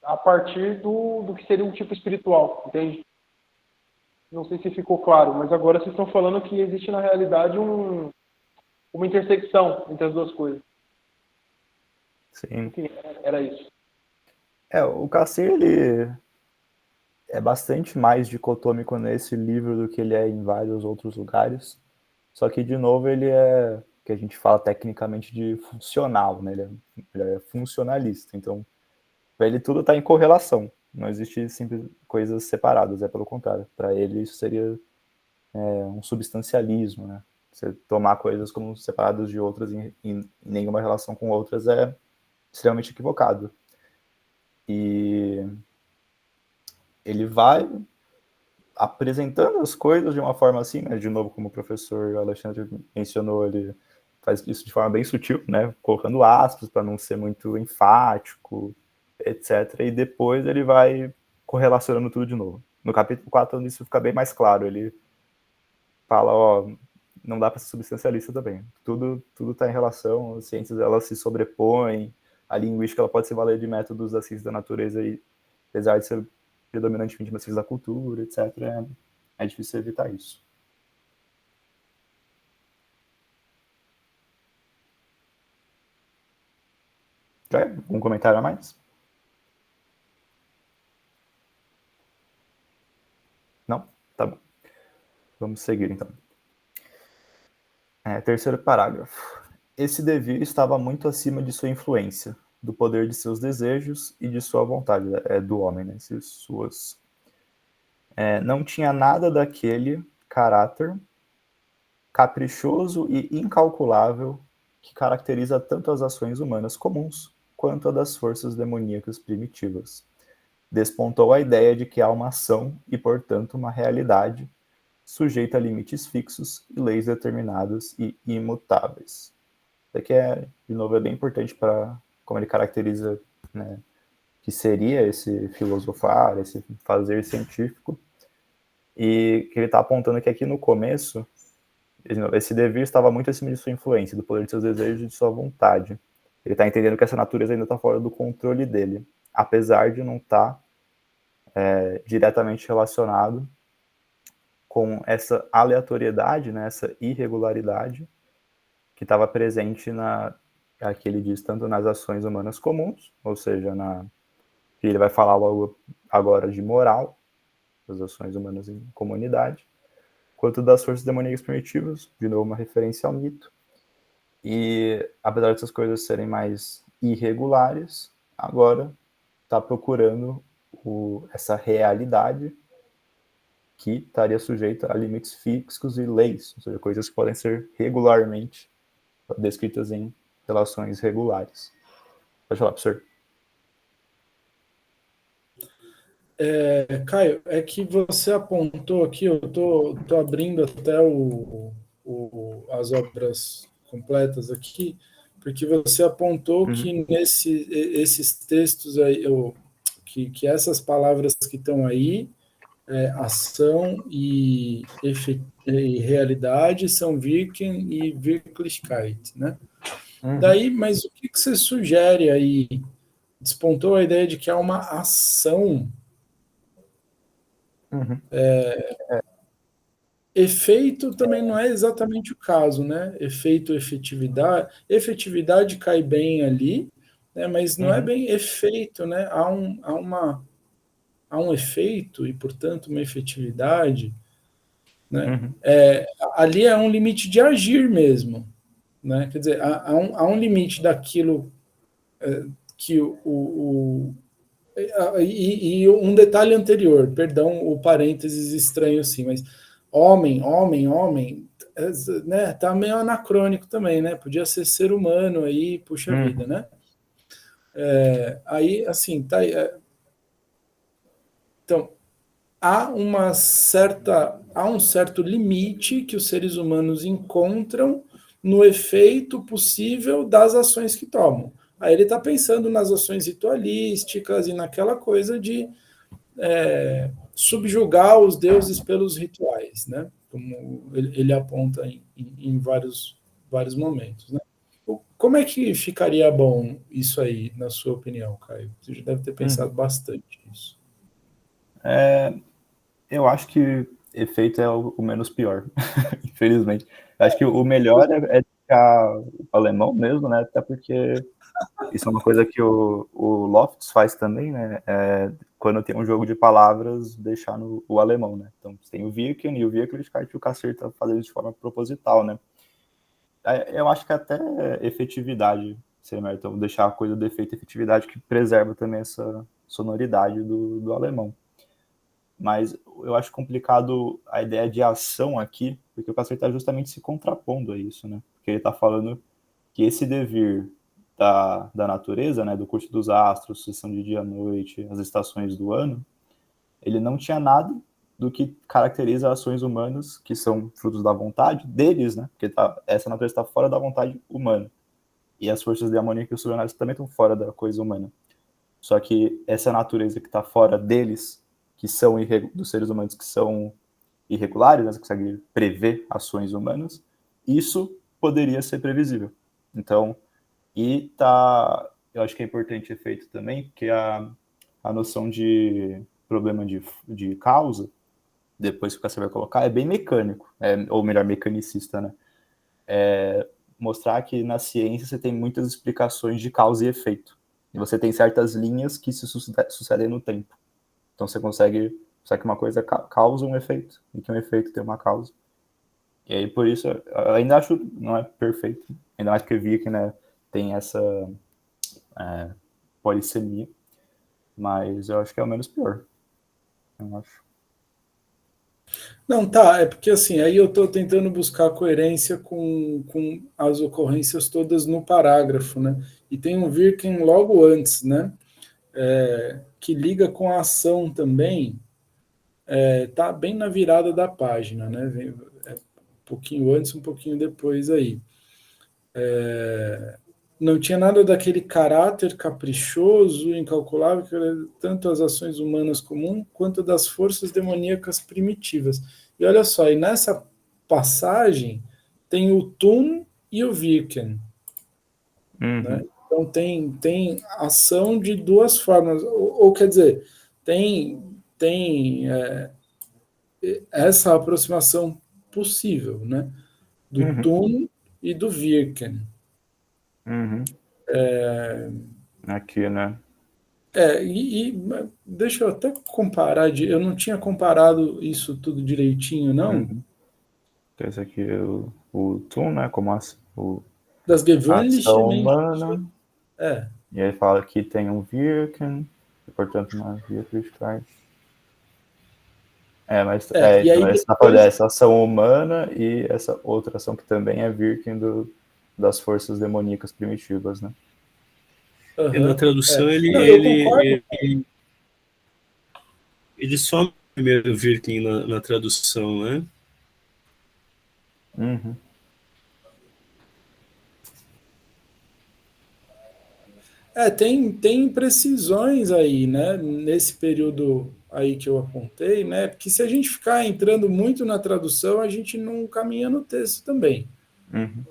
a partir do que seria um tipo espiritual, entende? Não sei se ficou claro, mas agora vocês estão falando que existe, na realidade, uma intersecção entre as duas coisas. Sim. Enfim, era isso. O Cassir, ele é bastante mais dicotômico nesse livro do que ele é em vários outros lugares. Só que, de novo, ele é, que a gente fala tecnicamente de funcional, né? Ele é funcionalista. Então, para ele tudo está em correlação. Não existe simples coisas separadas, pelo contrário. Para ele isso seria um substancialismo, né? Você tomar coisas como separadas de outras em nenhuma relação com outras é extremamente equivocado. E ele vai apresentando as coisas de uma forma assim, né? De novo, como o professor Alexandre mencionou, ele faz isso de forma bem sutil, né? Colocando aspas para não ser muito enfático, etc. E depois ele vai correlacionando tudo de novo. No capítulo 4 isso fica bem mais claro. Ele fala, não dá para ser substancialista também. Tudo está em relação, as ciências elas se sobrepõem, a linguística ela pode se valer de métodos da ciência da natureza, e apesar de ser predominantemente uma ciência da cultura, etc., é difícil evitar isso. Já um comentário a mais? Não? Tá bom. Vamos seguir, então. Terceiro parágrafo. Esse devir estava muito acima de sua influência, do poder de seus desejos e de sua vontade, do homem, né? Não tinha nada daquele caráter caprichoso e incalculável que caracteriza tanto as ações humanas comuns quanto a das forças demoníacas primitivas. Despontou a ideia de que há uma ação e, portanto, uma realidade sujeita a limites fixos e leis determinadas e imutáveis. Isso aqui, de novo, é bem importante para como ele caracteriza, né, que seria esse filosofar, esse fazer científico, e que ele está apontando que aqui no começo, esse devir estava muito acima de sua influência, do poder de seus desejos e de sua vontade. Ele está entendendo que essa natureza ainda está fora do controle dele, apesar de não estar diretamente relacionado com essa aleatoriedade, né, essa irregularidade que estava presente aqui ele diz, tanto nas ações humanas comuns, ou seja, que ele vai falar logo agora de moral, das ações humanas em comunidade, quanto das forças demoníacas primitivas, de novo uma referência ao mito. E apesar dessas coisas serem mais irregulares, agora está procurando essa realidade que estaria sujeita a limites fixos e leis, ou seja, coisas que podem ser regularmente descritas em relações regulares. Pode falar, professor. Caio, é que você apontou aqui, eu tô abrindo até as obras completas aqui, porque você apontou que esses textos aí, que essas palavras que estão aí, ação e realidade, são Wirken e Wirklichkeit, né? Daí, mas o que você sugere aí? Despontou a ideia de que há uma ação. Efeito também não é exatamente o caso, né? Efeito, efetividade. Efetividade cai bem ali, né? Mas não é bem efeito, né? Há um efeito e, portanto, uma efetividade, né? Ali é um limite de agir mesmo, né? Quer dizer, há um limite daquilo que e um detalhe anterior, perdão, o parênteses estranho assim, mas homem, né? Tá meio anacrônico também, né? Podia ser ser humano aí, puxa vida, né? Aí, assim, tá. Então, há um certo limite que os seres humanos encontram no efeito possível das ações que tomam. Aí ele está pensando nas ações ritualísticas e naquela coisa de subjugar os deuses pelos rituais, né? Como ele aponta em vários momentos, né? Como é que ficaria bom isso aí, na sua opinião, Caio? Você já deve ter pensado bastante nisso. Eu acho que efeito é o menos pior, infelizmente. Eu acho que o melhor é ficar o alemão mesmo, né? Até porque isso é uma coisa que o Lofts faz também, né? Quando tem um jogo de palavras, deixar o alemão, né? Então, tem o Wirken e o Wirklichkeit, que o Cassir tá fazendo de forma proposital, né? Eu acho que até efetividade seria melhor. Então, deixar a coisa do efeito e efetividade, que preserva também essa sonoridade do alemão. Mas eu acho complicado a ideia de ação aqui, porque o Cassir está justamente se contrapondo a isso, né? Porque ele está falando que esse devir da natureza, né, do curso dos astros, sucessão de dia e noite, as estações do ano, ele não tinha nada do que caracteriza ações humanas, que são frutos da vontade deles, né? Porque essa natureza está fora da vontade humana. E as forças demoníacas e sobrenaturais também estão fora da coisa humana. Só que essa natureza que está fora deles, que são dos seres humanos que são irregulares, né, que conseguem prever ações humanas, isso poderia ser previsível. Então, eu acho que é importante efeito também, porque a noção de problema de causa, depois que você vai colocar, é bem mecânico, ou melhor, mecanicista, né? Mostrar que na ciência você tem muitas explicações de causa e efeito. E você tem certas linhas que se sucedem no tempo. Então você consegue que uma coisa causa um efeito, e que um efeito tem uma causa. E aí, por isso, eu ainda acho não é perfeito. Ainda mais que eu vi que, né, tem essa polissemia. Mas eu acho que é o menos pior. Eu acho. Não, tá, é porque assim, aí eu estou tentando buscar coerência com as ocorrências todas no parágrafo, né? E tem um Wirken logo antes, né? Que liga com a ação também, tá bem na virada da página, né? Um pouquinho antes, um pouquinho depois aí. Não tinha nada daquele caráter caprichoso, incalculável, que era tanto as ações humanas comuns, quanto das forças demoníacas primitivas. E olha só, e nessa passagem tem o Thun e o Wirken. Né? Então tem ação de duas formas, ou quer dizer, tem essa aproximação possível, né? Do Thun e do Wirken. Aqui, né? Deixa eu até comparar, eu não tinha comparado isso tudo direitinho, não? Então, esse aqui é o Thun, né? Como Das ação gewöhnlichen humana. É. E aí fala que tem um Wirken, e portanto uma Wirklichkeit. Mas E aí você tá falando dessa ação humana e essa outra ação que também é Wirken das forças demoníacas primitivas, né? E na tradução Não, eu concordo. ele some primeiro Wirken na tradução, né? Uhum. Tem imprecisões aí, né, nesse período aí que eu apontei, né, porque se a gente ficar entrando muito na tradução, a gente não caminha no texto também, Uhum.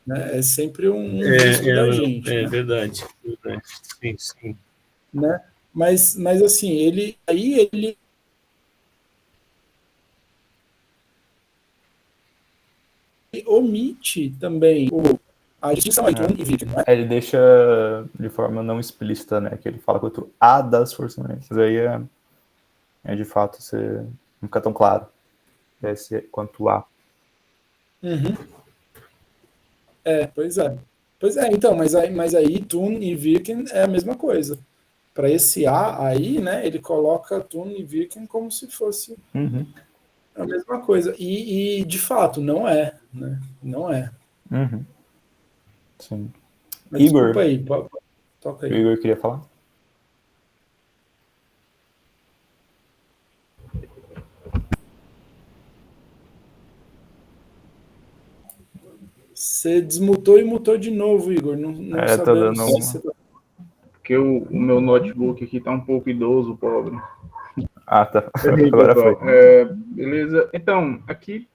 né, é sempre um risco da gente, É né, verdade, verdade. Sim, sim. né, mas assim, ele omite também a distinção entre e Wirken, não é? Ele deixa de forma não explícita, né? Que ele fala quanto a das forças humanas. Isso aí de fato, não fica tão claro. Quanto a. Uhum. Pois é. Pois é, então, mas aí Thun e Wirken é a mesma coisa. Para esse A aí, né, ele coloca Thun e Wirken como se fosse Uhum. a mesma coisa. E de fato, não é, né? Não é. Uhum. Sim. Mas desculpa Igor, aí, toca o aí. Igor queria falar? Você desmutou e mutou de novo, Igor. Não Tô sabemos dando se você tá... Porque o meu notebook aqui tá um pouco idoso, pobre. Tá. E aí, Agora foi. pessoal? Beleza. Então, aqui,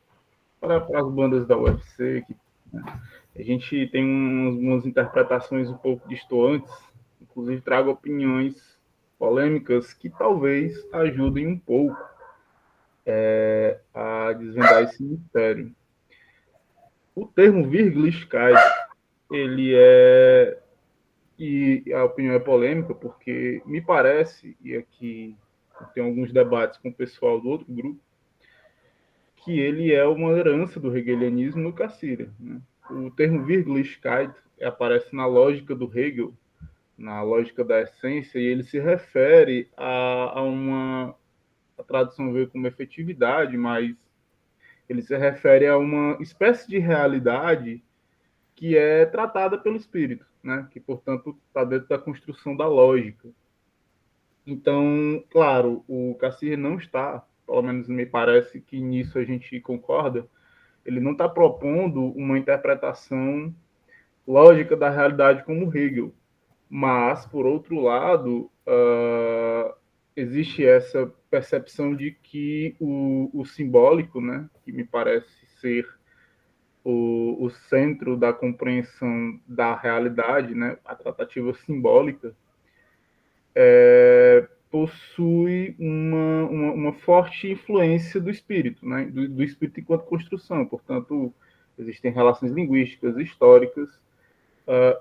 para as bandas da UFC, né, a gente tem umas interpretações um pouco distantes, inclusive trago opiniões polêmicas que talvez ajudem um pouco a desvendar esse mistério. O termo Virgilichkeit, ele e a opinião é polêmica, porque me parece, e aqui tem alguns debates com o pessoal do outro grupo, que ele é uma herança do hegelianismo no Cassirer, né? O termo Wirklichkeit aparece na lógica do Hegel, na lógica da essência, e ele se refere a uma... A tradução veio como efetividade, mas ele se refere a uma espécie de realidade que é tratada pelo espírito, né? Que, portanto, está dentro da construção da lógica. Então, claro, o Cassirer não está, pelo menos me parece que nisso a gente concorda, ele não está propondo uma interpretação lógica da realidade como Hegel. Mas, por outro lado, existe essa percepção de que o simbólico, né, que me parece ser o centro da compreensão da realidade, né, a tratativa simbólica, possui uma forte influência do espírito, né, do espírito enquanto construção. Portanto, existem relações linguísticas, históricas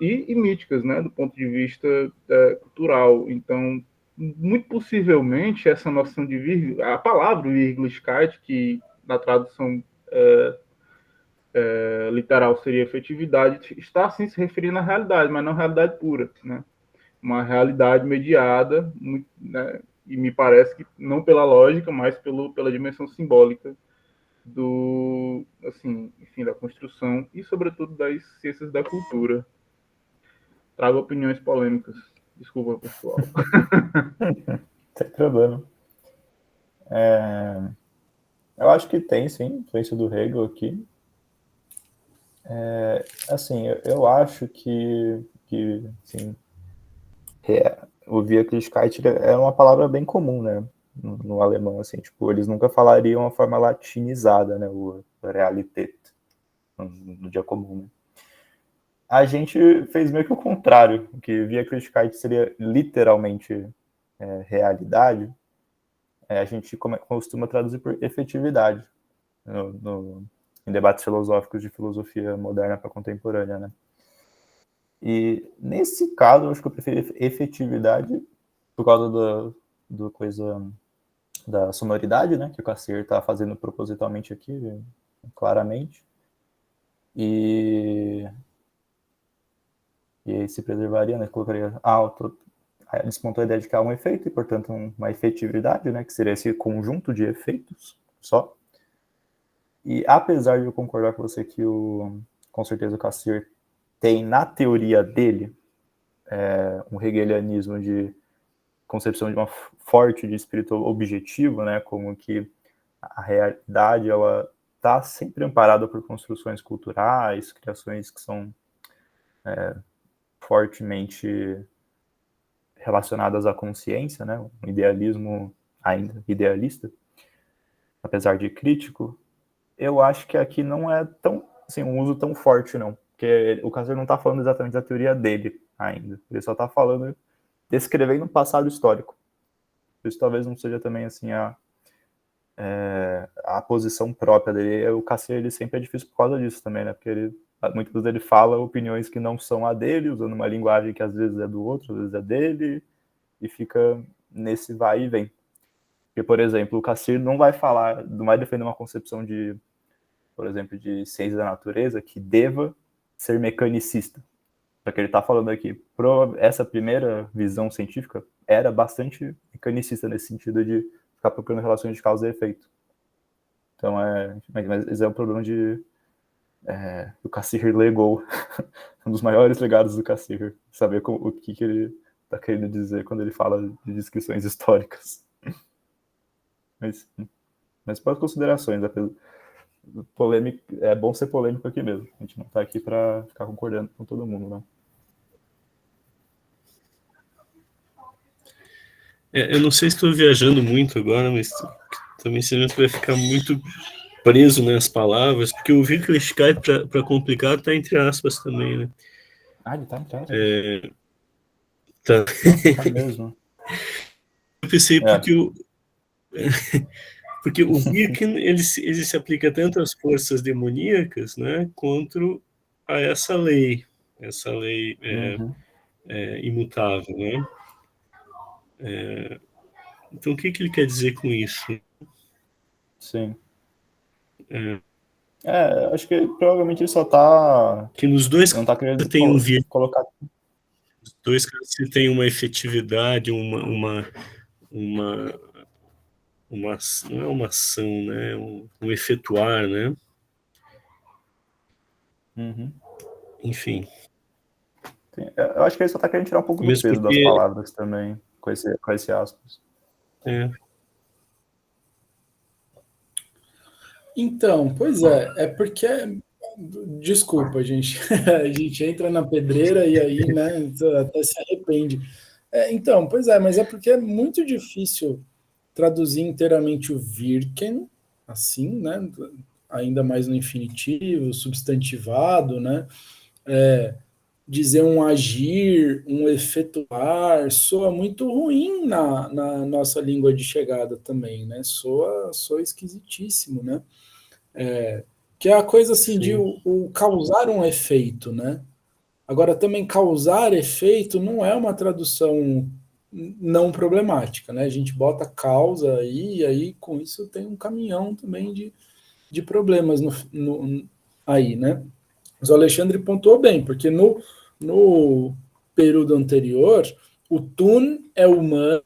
e míticas, né, do ponto de vista cultural. Então, muito possivelmente, essa noção de vírgula, a palavra Wirklichkeit, que na tradução literal seria efetividade, está sim se referindo à realidade, mas não à realidade pura, né? Uma realidade mediada, né, e me parece que não pela lógica, mas pela dimensão simbólica do, assim, enfim, da construção e, sobretudo, das ciências da cultura. Trago opiniões polêmicas. Desculpa, pessoal. Não tem problema. Eu acho que tem, sim, influência do Hegel aqui. Assim, eu acho que sim, o Wirklichkeit é uma palavra bem comum, né, no alemão, assim, tipo, eles nunca falariam a forma latinizada, né, o Realität, no dia comum, né. A gente fez meio que o contrário, que Wirklichkeit seria literalmente realidade, a gente costuma traduzir por efetividade em debates filosóficos de filosofia moderna para contemporânea, né? E nesse caso, eu acho que eu prefiro efetividade por causa do coisa da sonoridade, né? Que o Cassirer está fazendo propositalmente aqui, claramente. E aí se preservaria, né? Colocaria alto. Aí despontou a ideia de que há um efeito e, portanto, uma efetividade, né? Que seria esse conjunto de efeitos só. E apesar de eu concordar com você que com certeza o Cassirer tem na teoria dele um hegelianismo de concepção de uma forte de espírito objetivo, né, como que a realidade ela está sempre amparada por construções culturais, criações que são fortemente relacionadas à consciência, né, um idealismo ainda idealista, apesar de crítico. Eu acho que aqui não é tão, assim, um uso tão forte, não, porque o Cassirer não está falando exatamente da teoria dele ainda, ele só está falando, descrevendo um passado histórico. Isso talvez não seja também assim a posição própria dele. O Cassirer, ele sempre é difícil por causa disso também, né? Porque ele, muitas vezes ele fala opiniões que não são a dele, usando uma linguagem que às vezes é do outro, às vezes é dele, e fica nesse vai e vem. Porque, por exemplo, o Cassirer não vai falar, não vai defender uma concepção de, por exemplo, de ciência da natureza que deva ser mecanicista. Só que ele está falando aqui, essa primeira visão científica era bastante mecanicista nesse sentido de ficar procurando relações de causa e efeito. Então, mas esse é o problema de o Cassirer legou, um dos maiores legados do Cassirer, saber o que ele está querendo dizer quando ele fala de descrições históricas. Mas para as considerações, polêmica, é bom ser polêmico aqui mesmo. A gente não está aqui para ficar concordando com todo mundo, né? Eu não sei se estou viajando muito agora, mas também senão você vai ficar muito preso nas palavras, porque o Wittgenstein, para complicar, está entre aspas também, né? Ele está entre aspas? Tá. Nossa, tá mesmo. Eu pensei porque o Wirken, ele se aplica tanto às forças demoníacas, né, quanto a essa lei imutável, né? Então, o que ele quer dizer com isso? Sim. Acho que provavelmente ele só tá... Que nos dois não tá querendo tem um colocar... Os dois casos você tem uma efetividade, não é uma ação, né? Um efetuar, né? Uhum. Enfim. Eu acho que ele só tá querendo tirar um pouco do peso das palavras também, com esse aspas. Então, pois é porque... Desculpa, gente. A gente entra na pedreira e aí, né, até se arrepende. Então, pois é, mas é porque é muito difícil traduzir inteiramente o Wirken, assim, né, ainda mais no infinitivo, substantivado, né, dizer um agir, um efetuar, soa muito ruim na nossa língua de chegada também, né, soa esquisitíssimo, né, que é a coisa assim de o causar um efeito, né? Agora, também causar efeito não é uma tradução não problemática, né? A gente bota causa aí, e aí com isso tem um caminhão também de problemas aí, né? Mas o Alexandre pontuou bem, porque no período anterior, o Thun é humano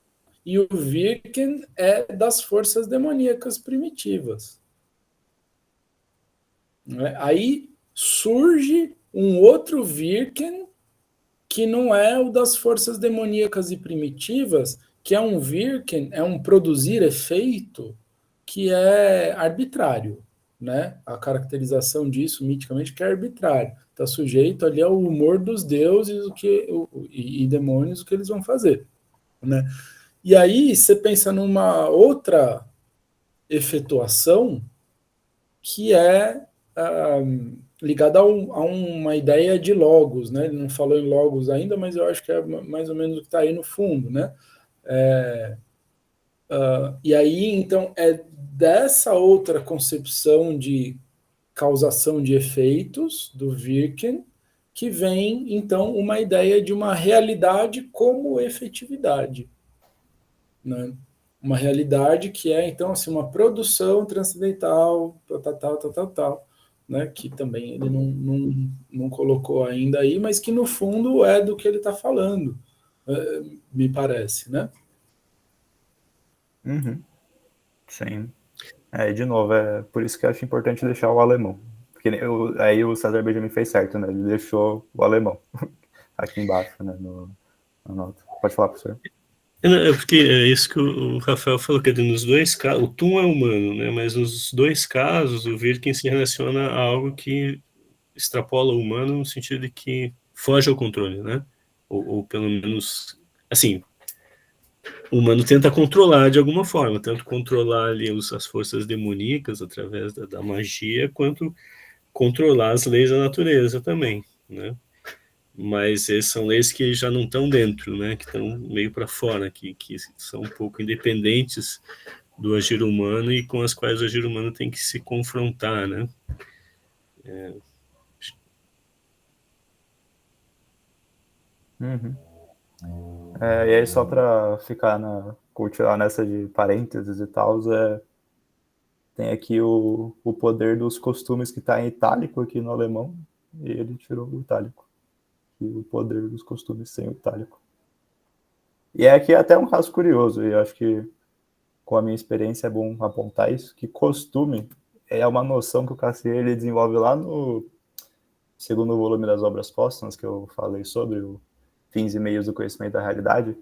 e o Wirken é das forças demoníacas primitivas. Aí surge um outro Wirken que não é o das forças demoníacas e primitivas, que é um Wirken, é um produzir efeito que é arbitrário, né? A caracterização disso, miticamente, que é arbitrário. Está sujeito ali ao humor dos deuses e demônios, o que eles vão fazer, né? E aí você pensa numa outra efetuação que é ligada a uma ideia de logos, né? Ele não falou em logos ainda, mas eu acho que é mais ou menos o que está aí no fundo, né? E aí, então, é dessa outra concepção de causação de efeitos, do Wirken, que vem, então, uma ideia de uma realidade como efetividade, né? Uma realidade que é, então, assim, uma produção transcendental, tal, né, que também ele não colocou ainda aí, mas que no fundo é do que ele está falando, me parece, né? Uhum. Sim. De novo, por isso que eu acho importante deixar o alemão. Porque aí o César Benjamin fez certo, né? Ele deixou o alemão aqui embaixo, né? Na nota. Pode falar, professor. É porque é isso que o Rafael falou, que nos dois casos, o Tum é humano, né? Mas nos dois casos, o Virken se relaciona a algo que extrapola o humano no sentido de que foge ao controle, né? Ou pelo menos, assim, o humano tenta controlar de alguma forma, tanto controlar ali as forças demoníacas através da magia, quanto controlar as leis da natureza também, né? Mas são leis que já não estão dentro, né? Que estão meio para fora, que são um pouco independentes do agir humano e com as quais o agir humano tem que se confrontar, né? Uhum. E aí, só para ficar continuar nessa de parênteses e tal, tem aqui o poder dos costumes que está em itálico aqui no alemão, e ele tirou o itálico. E o poder dos costumes sem o itálico. E aqui é até um caso curioso, e eu acho que com a minha experiência é bom apontar isso, que costume é uma noção que o Cassirer ele desenvolve lá no segundo volume das Obras Póstumas, que eu falei sobre o Fins e Meios do Conhecimento da Realidade,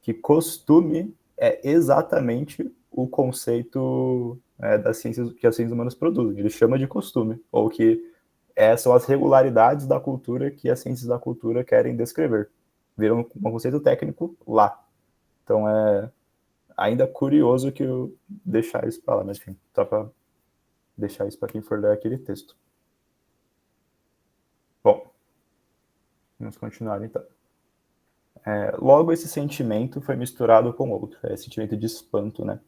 que costume é exatamente o conceito das ciências que as ciências humanas produzem. Ele chama de costume, ou que são as regularidades da cultura que as ciências da cultura querem descrever. Viram um conceito técnico lá. Então é ainda curioso que eu deixar isso para lá, mas enfim, só para deixar isso para quem for ler aquele texto. Bom, vamos continuar então. Logo, esse sentimento foi misturado com outro, sentimento de espanto, né?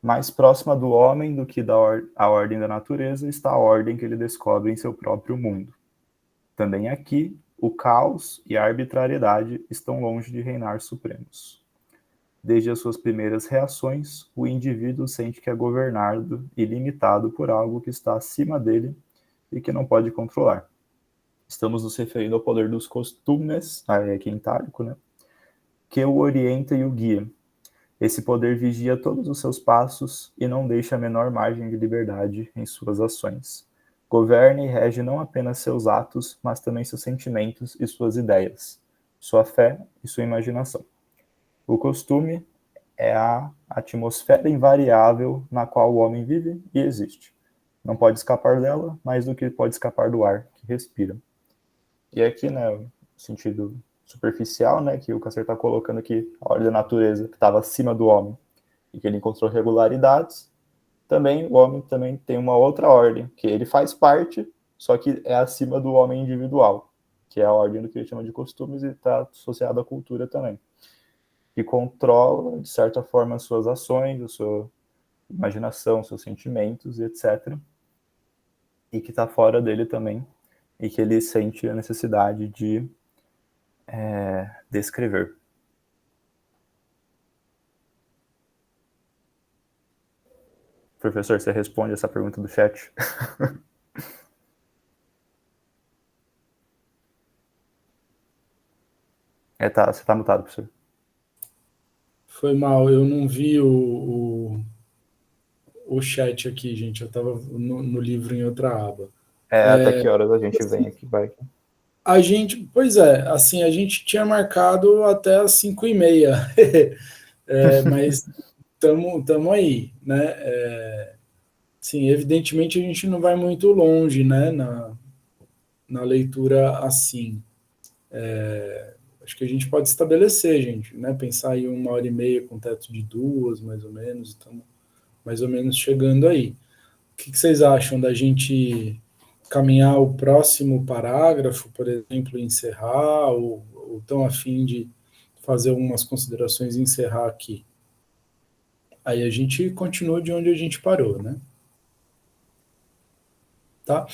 Mais próxima do homem do que a ordem da natureza está a ordem que ele descobre em seu próprio mundo. Também aqui, o caos e a arbitrariedade estão longe de reinar supremos. Desde as suas primeiras reações, o indivíduo sente que é governado e limitado por algo que está acima dele e que não pode controlar. Estamos nos referindo ao poder dos costumes, aqui em itálico, né? Que o orienta e o guia. Esse poder vigia todos os seus passos e não deixa a menor margem de liberdade em suas ações. Governa e rege não apenas seus atos, mas também seus sentimentos e suas ideias, sua fé e sua imaginação. O costume é a atmosfera invariável na qual o homem vive e existe. Não pode escapar dela mais do que pode escapar do ar que respira. E aqui, né, o sentido superficial, né, que o Cassirer está colocando aqui, a ordem da natureza que estava acima do homem e que ele encontrou regularidades, também o homem também tem uma outra ordem, que ele faz parte, só que é acima do homem individual, que é a ordem do que ele chama de costumes e está associada à cultura também, que controla, de certa forma, as suas ações, a sua imaginação, seus sentimentos, etc. E que está fora dele também, e que ele sente a necessidade de descrever. Professor, você responde essa pergunta do chat? Você está mutado, professor. Foi mal, eu não vi o chat aqui, gente. Eu estava no livro em outra aba. Até que horas a gente vem aqui? Vai. A gente, pois é, assim, a gente tinha marcado até as 5h30, mas estamos aí, né? Sim, evidentemente a gente não vai muito longe, né, na leitura assim. Acho que a gente pode estabelecer, gente, né, pensar em 1h30 com teto de 2, mais ou menos, estamos mais ou menos chegando aí. O que vocês acham da gente caminhar o próximo parágrafo, por exemplo, encerrar, ou tão a fim de fazer algumas considerações e encerrar aqui? Aí a gente continua de onde a gente parou, né? Tá?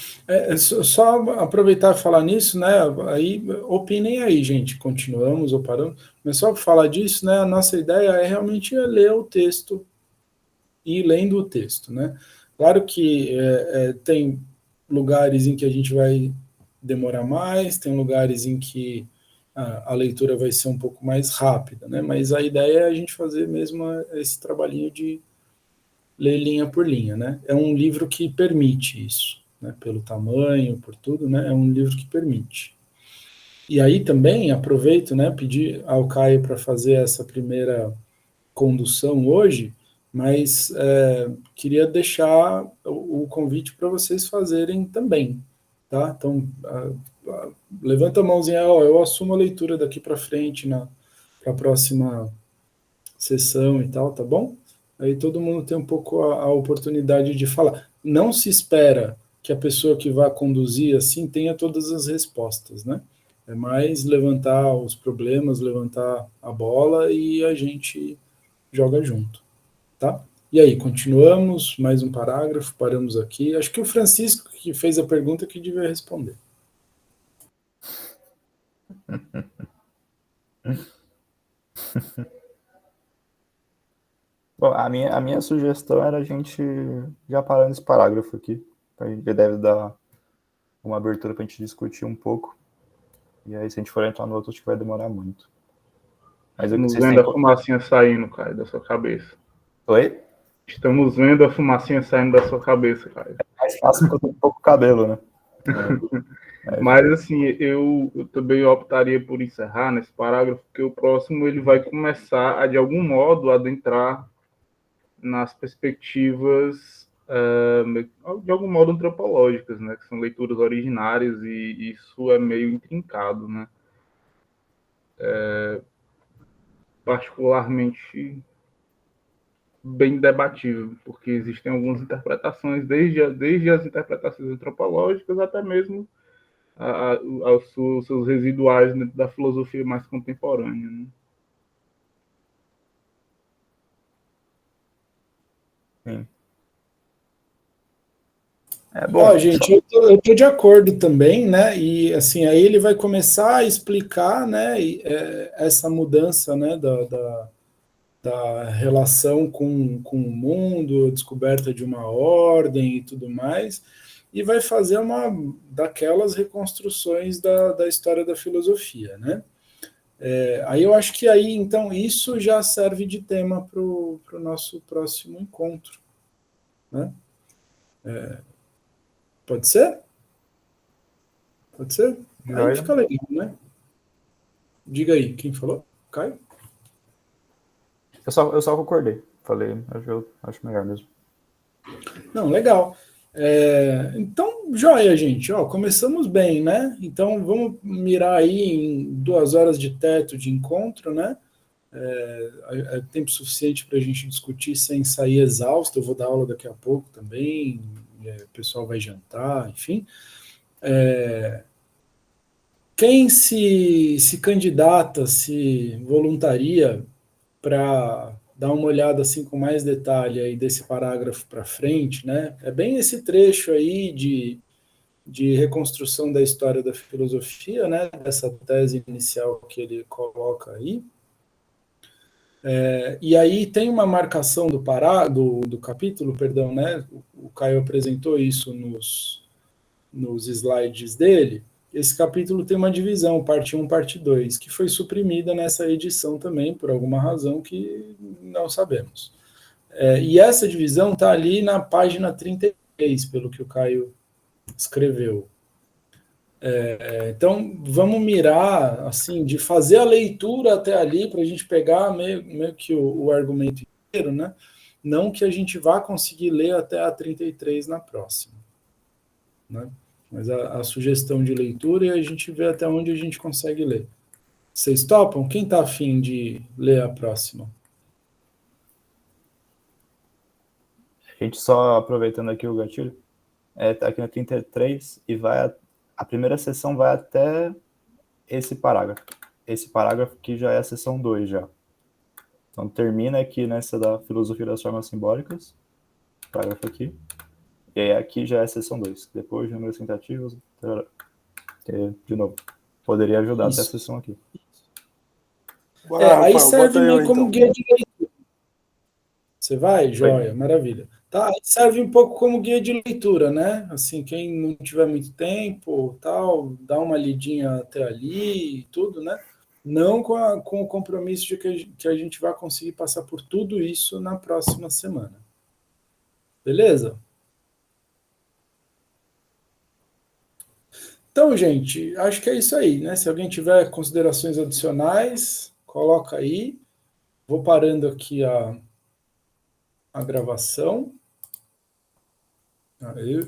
Só aproveitar e falar nisso, né? Aí, opinem aí, gente, continuamos ou paramos, mas só para falar disso, né? A nossa ideia é realmente ler o texto e ir lendo o texto, né? Claro que tem lugares em que a gente vai demorar mais, tem lugares em que a leitura vai ser um pouco mais rápida, né? Mas a ideia é a gente fazer mesmo esse trabalhinho de ler linha por linha, né? É um livro que permite isso, né? Pelo tamanho, por tudo, né? É um livro que permite. E aí também aproveito, né, pedir ao Caio para fazer essa primeira condução hoje, mas queria deixar o convite para vocês fazerem também, tá? Então, levanta a mãozinha, ó, eu assumo a leitura daqui para frente para a próxima sessão e tal, tá bom? Aí todo mundo tem um pouco a oportunidade de falar. Não se espera que a pessoa que vai conduzir assim tenha todas as respostas, né? É mais levantar os problemas, levantar a bola e a gente joga junto, tá? E aí, continuamos, mais um parágrafo, paramos aqui. Acho que o Francisco, que fez a pergunta, que devia responder. Bom, a minha sugestão era a gente já parando esse parágrafo aqui. A gente deve dar uma abertura para a gente discutir um pouco. E aí, se a gente for entrar no outro, acho que vai demorar muito. Mas Estamos vendo a fumacinha saindo, Caio, da sua cabeça. Oi? Estamos vendo a fumacinha saindo da sua cabeça, Caio. É mais fácil porque eu tenho pouco cabelo, né? Mas, assim, eu também optaria por encerrar nesse parágrafo, porque o próximo ele vai começar a, de algum modo, adentrar nas perspectivas, de algum modo, antropológicas, né? Que são leituras originárias e isso é meio intrincado, né? Particularmente bem debatível, porque existem algumas interpretações, desde as interpretações antropológicas até mesmo aos seus residuais dentro da filosofia mais contemporânea. Né? Sim. Bom, gente, eu tô de acordo também, né? E assim, aí ele vai começar a explicar, né, essa mudança, né, da relação com o mundo, a descoberta de uma ordem e tudo mais, e vai fazer uma daquelas reconstruções da história da filosofia, né? Aí eu acho que aí, então, isso já serve de tema para o nosso próximo encontro, né? Pode ser? Pode ser? Aí fica legal, né? Diga aí, quem falou? Caio? Eu só concordei. Falei, eu acho melhor mesmo. Não, legal. Então, joia, gente. Ó, começamos bem, né? Então, vamos mirar aí em 2 horas de teto de encontro, né? É tempo suficiente para a gente discutir sem sair exausto. Eu vou dar aula daqui a pouco também. O pessoal vai jantar, enfim. Quem se candidata, se voluntaria para dar uma olhada assim com mais detalhe aí desse parágrafo para frente, né? É bem esse trecho aí de reconstrução da história da filosofia, né? Dessa tese inicial que ele coloca aí. E aí tem uma marcação do capítulo, perdão, né? O Caio apresentou isso nos slides dele. Esse capítulo tem uma divisão, parte 1, parte 2, que foi suprimida nessa edição também, por alguma razão que não sabemos. E essa divisão está ali na página 33, pelo que o Caio escreveu. Então, vamos mirar, assim, de fazer a leitura até ali, para a gente pegar meio que o argumento inteiro, né? Não que a gente vá conseguir ler até a 33 na próxima, né? Mas a sugestão de leitura e a gente vê até onde a gente consegue ler. Vocês topam? Quem está afim de ler a próxima? A gente só aproveitando aqui o gatilho, tá aqui na 33 e a primeira sessão vai até esse parágrafo. Esse parágrafo que já é a sessão 2 já. Então termina aqui nessa da filosofia das formas simbólicas, parágrafo aqui. E aí aqui já é a sessão 2. Depois de números tentativos, de novo, poderia ajudar até a sessão aqui. Aí serve meio como guia de leitura. Você vai? Joia, maravilha. Tá, aí serve um pouco como guia de leitura, né? Assim, quem não tiver muito tempo, tal, dá uma lidinha até ali e tudo, né? Não com o compromisso de que a gente vai conseguir passar por tudo isso na próxima semana. Beleza? Então, gente, acho que é isso aí, né? Se alguém tiver considerações adicionais, coloca aí. Vou parando aqui a gravação. Aí.